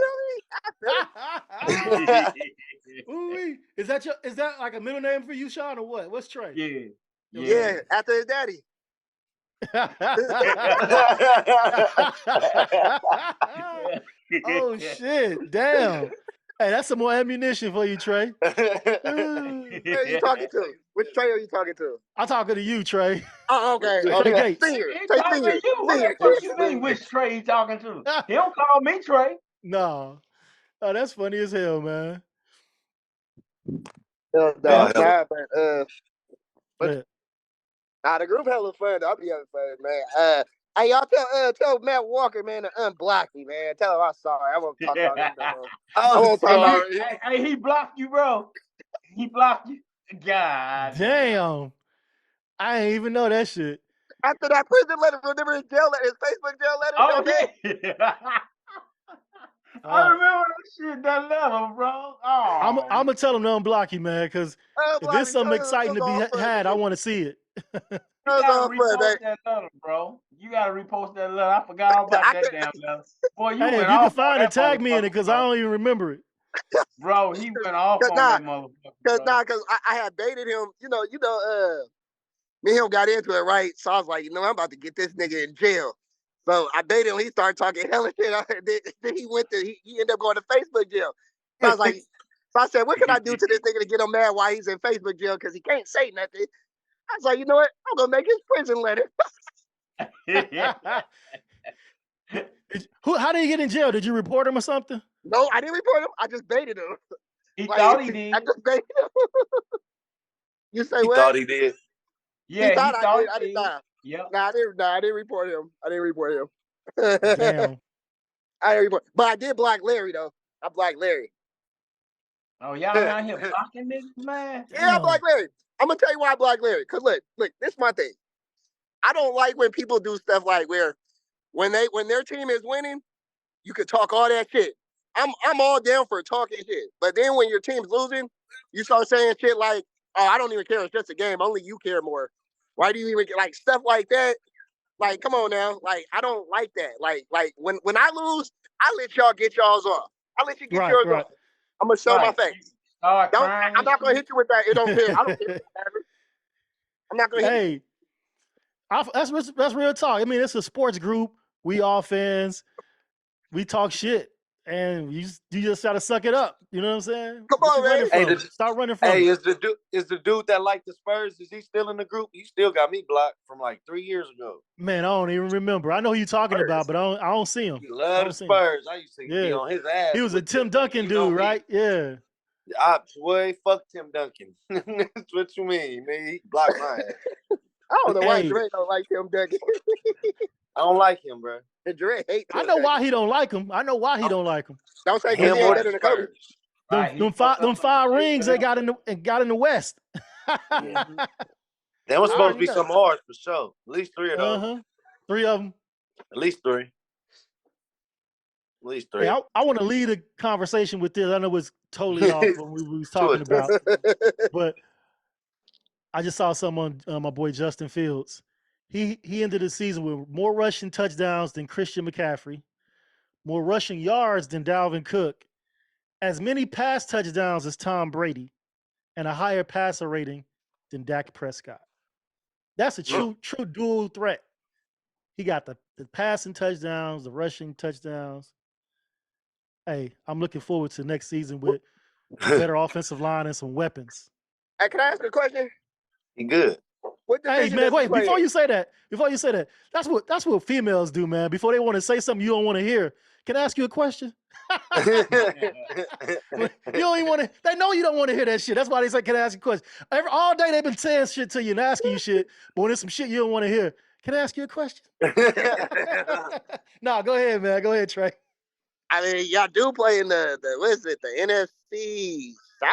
feel me? Ooh, is that like a middle name for you, Sean, or what? What's Trey? Yeah, after his daddy. Oh shit! Damn. Hey, that's some more ammunition for you, Trey. Who are you talking to? Which Trey are you talking to? I'm talking to you, Trey. Oh, okay. Trey Gates. What the fuck you mean? Which Trey he talking to? He don't call me Trey. No. Oh, that's funny as hell, man. But the group hella fun. I'll be having fun, man. Hey, y'all tell Matt Walker, man, to unblock me, man. Tell him I'm sorry. I won't talk about him no more. I won't talk about him. Hey, he blocked you, bro. He blocked you. God damn. I didn't even know that shit. After that prison letter, remember his jail letter, his Facebook jail letter? Oh, yeah. I remember that shit, that letter, bro. Oh. I'm going to tell him to unblock you, man, because if there's something exciting to be had, I want to see it. You gotta repost that letter, bro. You gotta repost that letter. I forgot all about that damn letter. Boy, you went if you off can find it, tag me in it, because I don't even remember it. Bro, he went off on that motherfucker. Because I had baited him. You know, me and him got into it, right? So I was like, I'm about to get this nigga in jail. So I baited him. He started talking hella shit. Then he ended up going to Facebook jail. So I was like, so I said, what can I do to this nigga to get him mad while he's in Facebook jail? Because he can't say nothing. I was like, you know what? I'm going to make his prison letter. How did he get in jail? Did you report him or something? No, I didn't report him. I just baited him. He thought he did. I just baited him. You say he what? He thought he did. Yeah, he thought I did. I didn't die. Yep. Nah, I didn't report him. Damn. I didn't report. But I did block Larry, though. I blocked Larry. Oh, y'all out here blocking niggas, man? Yeah, I blocked Larry. I'm going to tell you why I blocked Larry. Because look, this is my thing. I don't like when people do stuff like when their team is winning, you could talk all that shit. I'm all down for talking shit. But then when your team's losing, you start saying shit like, oh, I don't even care. It's just a game. Only you care more. Why do you even get stuff like that? Like, come on now. Like, I don't like that. Like when I lose, I let y'all get y'all's off. I let you get yours off. I'm gonna show my face. I'm not gonna hit you with that. It don't care. I don't care. I'm not gonna hit you. That's real talk. I mean, it's a sports group. We all fans. We talk shit, and you just gotta suck it up. You know what I'm saying? Come on, man. Stop running from. Hey, is the dude that liked the Spurs? Is he still in the group? He still got me blocked from like 3 years ago. Man, I don't even remember. I know who you're talking about, but I don't see him. He loves the Spurs. I used to be on his ass. He was a Tim Duncan dude, right? Yeah. Fuck Tim Duncan. That's what you mean, man. He blocked my ass. I don't know why Dre don't like Tim Duncan. I don't like him, bro. Dre hates I know why he don't like him. Don't say him or the Kobe. Them 5 rings they got in the West. There was supposed to be some ours for sure. At least 3 of those. 3 of them. At least 3. least 3. Hey, I want to lead a conversation with this. I know it's totally off what we was talking about, but I just saw someone, my boy Justin Fields. He ended the season with more rushing touchdowns than Christian McCaffrey, more rushing yards than Dalvin Cook, as many pass touchdowns as Tom Brady, and a higher passer rating than Dak Prescott. That's a true dual threat. He got the passing touchdowns, the rushing touchdowns. Hey, I'm looking forward to next season with a better offensive line and some weapons. Hey, can I ask a question? He good. Hey man, wait, before you say that, that's what females do, man. Before they want to say something you don't want to hear. Can I ask you a question? You don't even want to. They know you don't want to hear that shit. That's why they say, "Can I ask you a question?" All day they've been saying shit to you and asking you shit, but when there's some shit you don't want to hear, can I ask you a question? Nah, go ahead, man. Go ahead, Trey. I mean, y'all do play in the what is it? The NFC South?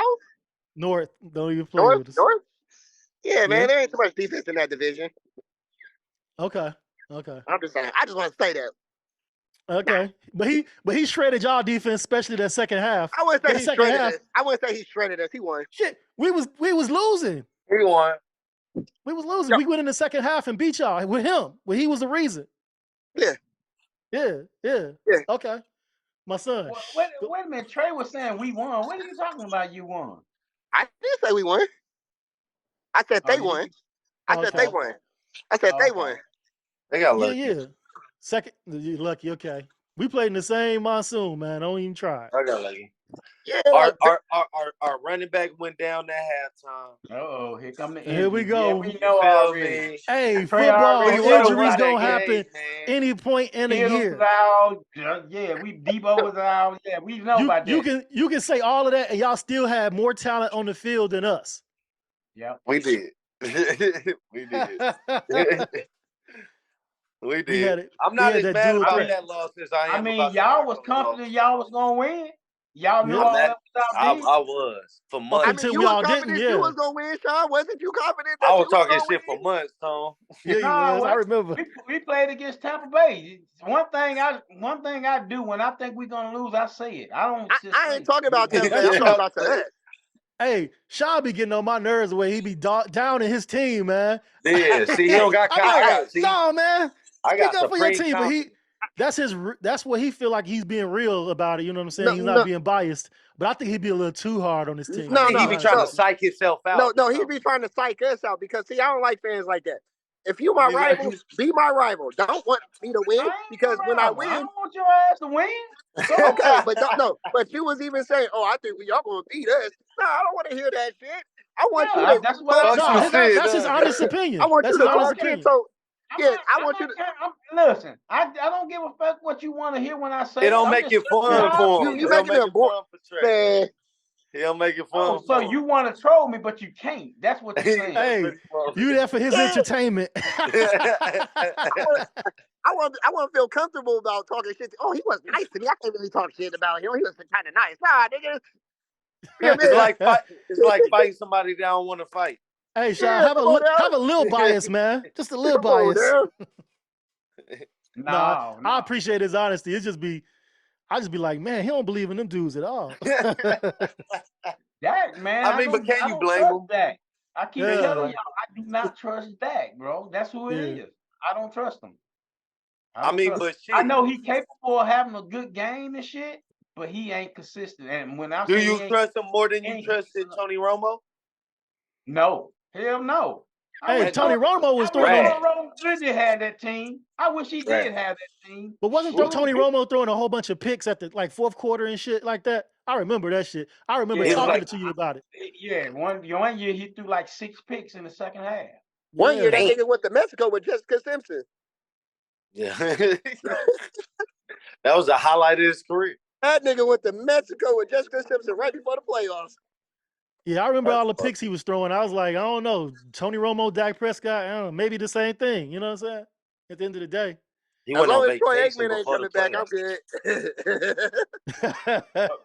North. Don't even play with us. North? Yeah, man. There ain't too much defense in that division. Okay. I'm just saying. I just want to say that. Okay, but he shredded y'all defense, especially that second half. I wouldn't say he shredded us. I wouldn't say he shredded us. He won. Shit, we was losing. He won. We was losing. No. We went in the second half and beat y'all with him. Well, he was the reason. Yeah. Okay, my son. Wait a minute. Trey was saying we won. What are you talking about? You won. I didn't say we won. I said they won. I said they won. I said they won. They got lucky. Yeah. Second, you lucky. Okay, we played in the same monsoon, man. Don't even try. I got lucky. Yeah. Our running back went down at halftime. Oh, here come the injury. Here we go. Yeah, we know already. Hey, football injuries gonna happen any point in a year. Yeah, Debo was out. Yeah, we know about that. You can say all of that, and y'all still have more talent on the field than us. Yeah, we did. We did. We did. I'm not as mad about that loss as I am. I mean, y'all was confident y'all was gonna win. Y'all knew all that I was for months. Until we all didn't. You was gonna win, Sean. Wasn't you confident? I was talking shit for months, Tom. Yeah, you was. I remember. We played against Tampa Bay. One thing I do when I think we're gonna lose, I say it. I ain't talking about Tampa Bay. I'm talking about that. Hey, Sean be getting on my nerves the way he be down in his team, man. Yeah, see, he don't got no, man. I got up for your team, but that's what he feel like he's being real about it. You know what I'm saying? He's not being biased, but I think he'd be a little too hard on his team. No, he be trying to psych himself out. No, he be trying to psych us out because see, I don't like fans like that. If you my rival, be my rival. Don't want me to win because when I win, I don't want your ass to win. Okay, but but you was even saying, "Oh, I think y'all gonna beat us." No, I don't want to hear that shit. I want you to. That's what that's his honest opinion. I want you to talk shit. So I want you to listen. I don't give a fuck what you want to hear when I say. It don't make it fun for him. You making it fun for Trey. He'll make it fun. So you want to troll me, but you can't. That's what you're saying. Hey, you there for his entertainment. I want to feel comfortable about talking shit. Oh, he was nice to me. I can't really talk shit about him. He was kind of nice. Nah, nigga. It's like fighting somebody that don't want to fight. Hey, Sean, have a little bias, man. Just a little bias. No, I appreciate his honesty. I just be like, man, he don't believe in them dudes at all. Dak, man. I mean, but can you blame him? Dak. I keep telling y'all, I do not trust Dak, bro. That's who it is. I don't trust him. But shit. I know he's capable of having a good game and shit, but he ain't consistent. And when I do you trust him more than you trusted Tony Romo? No, hell no. Hey, Tony Romo was throwing. Romo had that team. I wish he did have that team. But wasn't Tony Romo throwing a whole bunch of picks at the fourth quarter and shit like that? I remember that shit. I remember talking to you about it. Yeah, one year he threw like 6 picks in the second half. One year that nigga went to Mexico with Jessica Simpson. Yeah, that was the highlight of his career. That nigga went to Mexico with Jessica Simpson right before the playoffs. Yeah, I remember all the picks he was throwing. I was like, I don't know, Tony Romo, Dak Prescott, I don't know, maybe the same thing. You know what I'm saying? At the end of the day. As long as Troy Aikman ain't coming back, I'm good.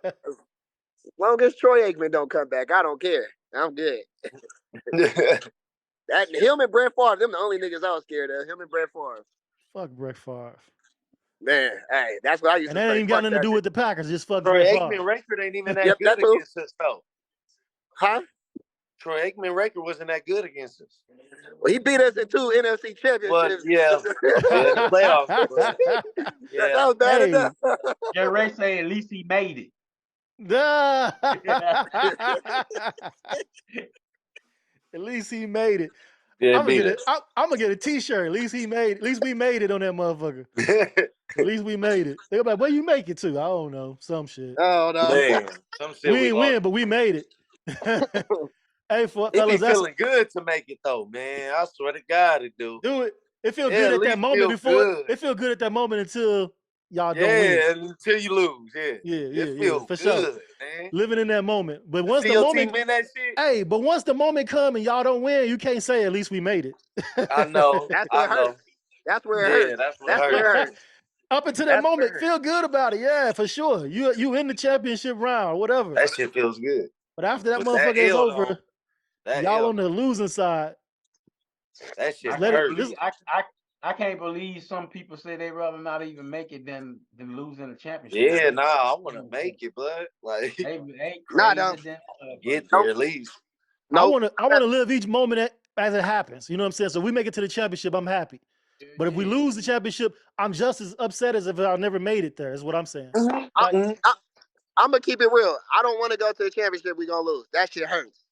As long as Troy Aikman don't come back, I don't care. I'm good. Him and Brett Favre, them the only niggas I was scared of. Him and Brett Favre. Fuck Brett Favre. Man, hey, that's what I used And to that say. ain't even got nothing to do with the Packers. Just fuck Troy Brett Favre. Aikman record ain't even that good against us, though. Huh? Troy Aikman record wasn't that good against us. Well, he beat us in 2 NFC championships. Well, yeah, in the playoffs. But, yeah. That was bad enough. Jerry say at least he made it. At least he made it. Yeah, I'm gonna get a T-shirt. At least we made it on that motherfucker. At least we made it. They're like, where you make it to? I don't know. Some shit. Oh no. Man, some shit we ain't win, but we made it. Hey, fellas, it be feeling good to make it though, man. I swear to God, it do. Do it. It feel good at that moment before. It feel good at that moment until y'all don't win. Yeah, until you lose. Yeah. It feels for good, sure. Man. Living in that moment, but once the your moment, team in that shit. Hey, but once the moment come and y'all don't win, you can't say at least we made it. I know. That's where it hurts. That's where it hurts. That's where it hurts. Up until that moment, feel good about it. Yeah, for sure. You in the championship round or whatever. That shit feels good. But after that motherfucker is over, y'all on the losing side. That shit hurts. I can't believe some people say they'd rather not even make it than losing the championship. Yeah, I want to make it, but like they crazy. Get there at least. I want to live each moment as it happens. You know what I'm saying? So we make it to the championship, I'm happy. But if we lose the championship, I'm just as upset as if I never made it there, is what I'm saying. I'm going to keep it real. I don't want to go to the championship. We're going to lose. That shit hurts.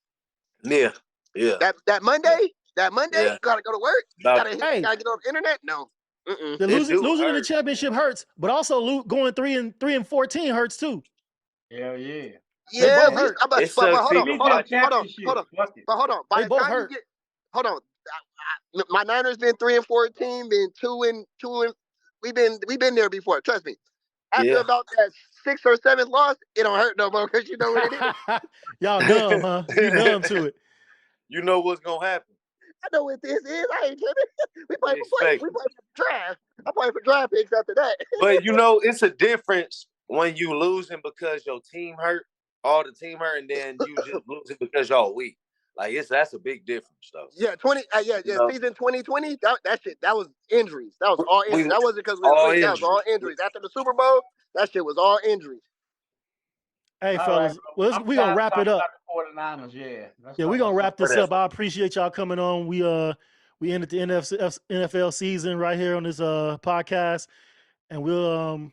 Yeah. That Monday, got to go to work. Got to get on the internet. No. Losing in the championship hurts, but also going 3-14 hurts too. Hell yeah. Yeah, hold on. But hold on. By the time you get, hold on. My Niners been 3-14, been 2-2. We've been there before. Trust me. After about that 6th or 7th loss, it don't hurt no more because you know what it is. Y'all numb, huh? You numb to it. You know what's gonna happen. I know what this is. I ain't kidding. We play for draft. I'm playing for draft picks after that. But it's a difference when you losing because your team hurt, all the team hurt, and then you just losing because y'all weak. Like that's a big difference, though. Yeah, season 2020. That was injuries. That was all injuries. That wasn't because we were weak. That was all injuries. After the Super Bowl, that shit was all injuries. Hey, fellas, we're gonna wrap it up. 49ers, we're gonna wrap this up. I appreciate y'all coming on. We ended the NFL season right here on this podcast, and we'll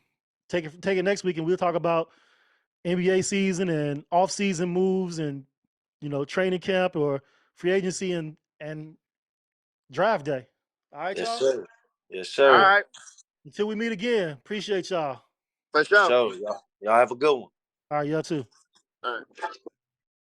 take it next week, and we'll talk about NBA season and off-season moves, and training camp or free agency and draft day. All right, y'all. Sir. Yes, sir. All right. Until we meet again. Appreciate y'all. For sure. Y'all have a good one. All right, y'all too. All right.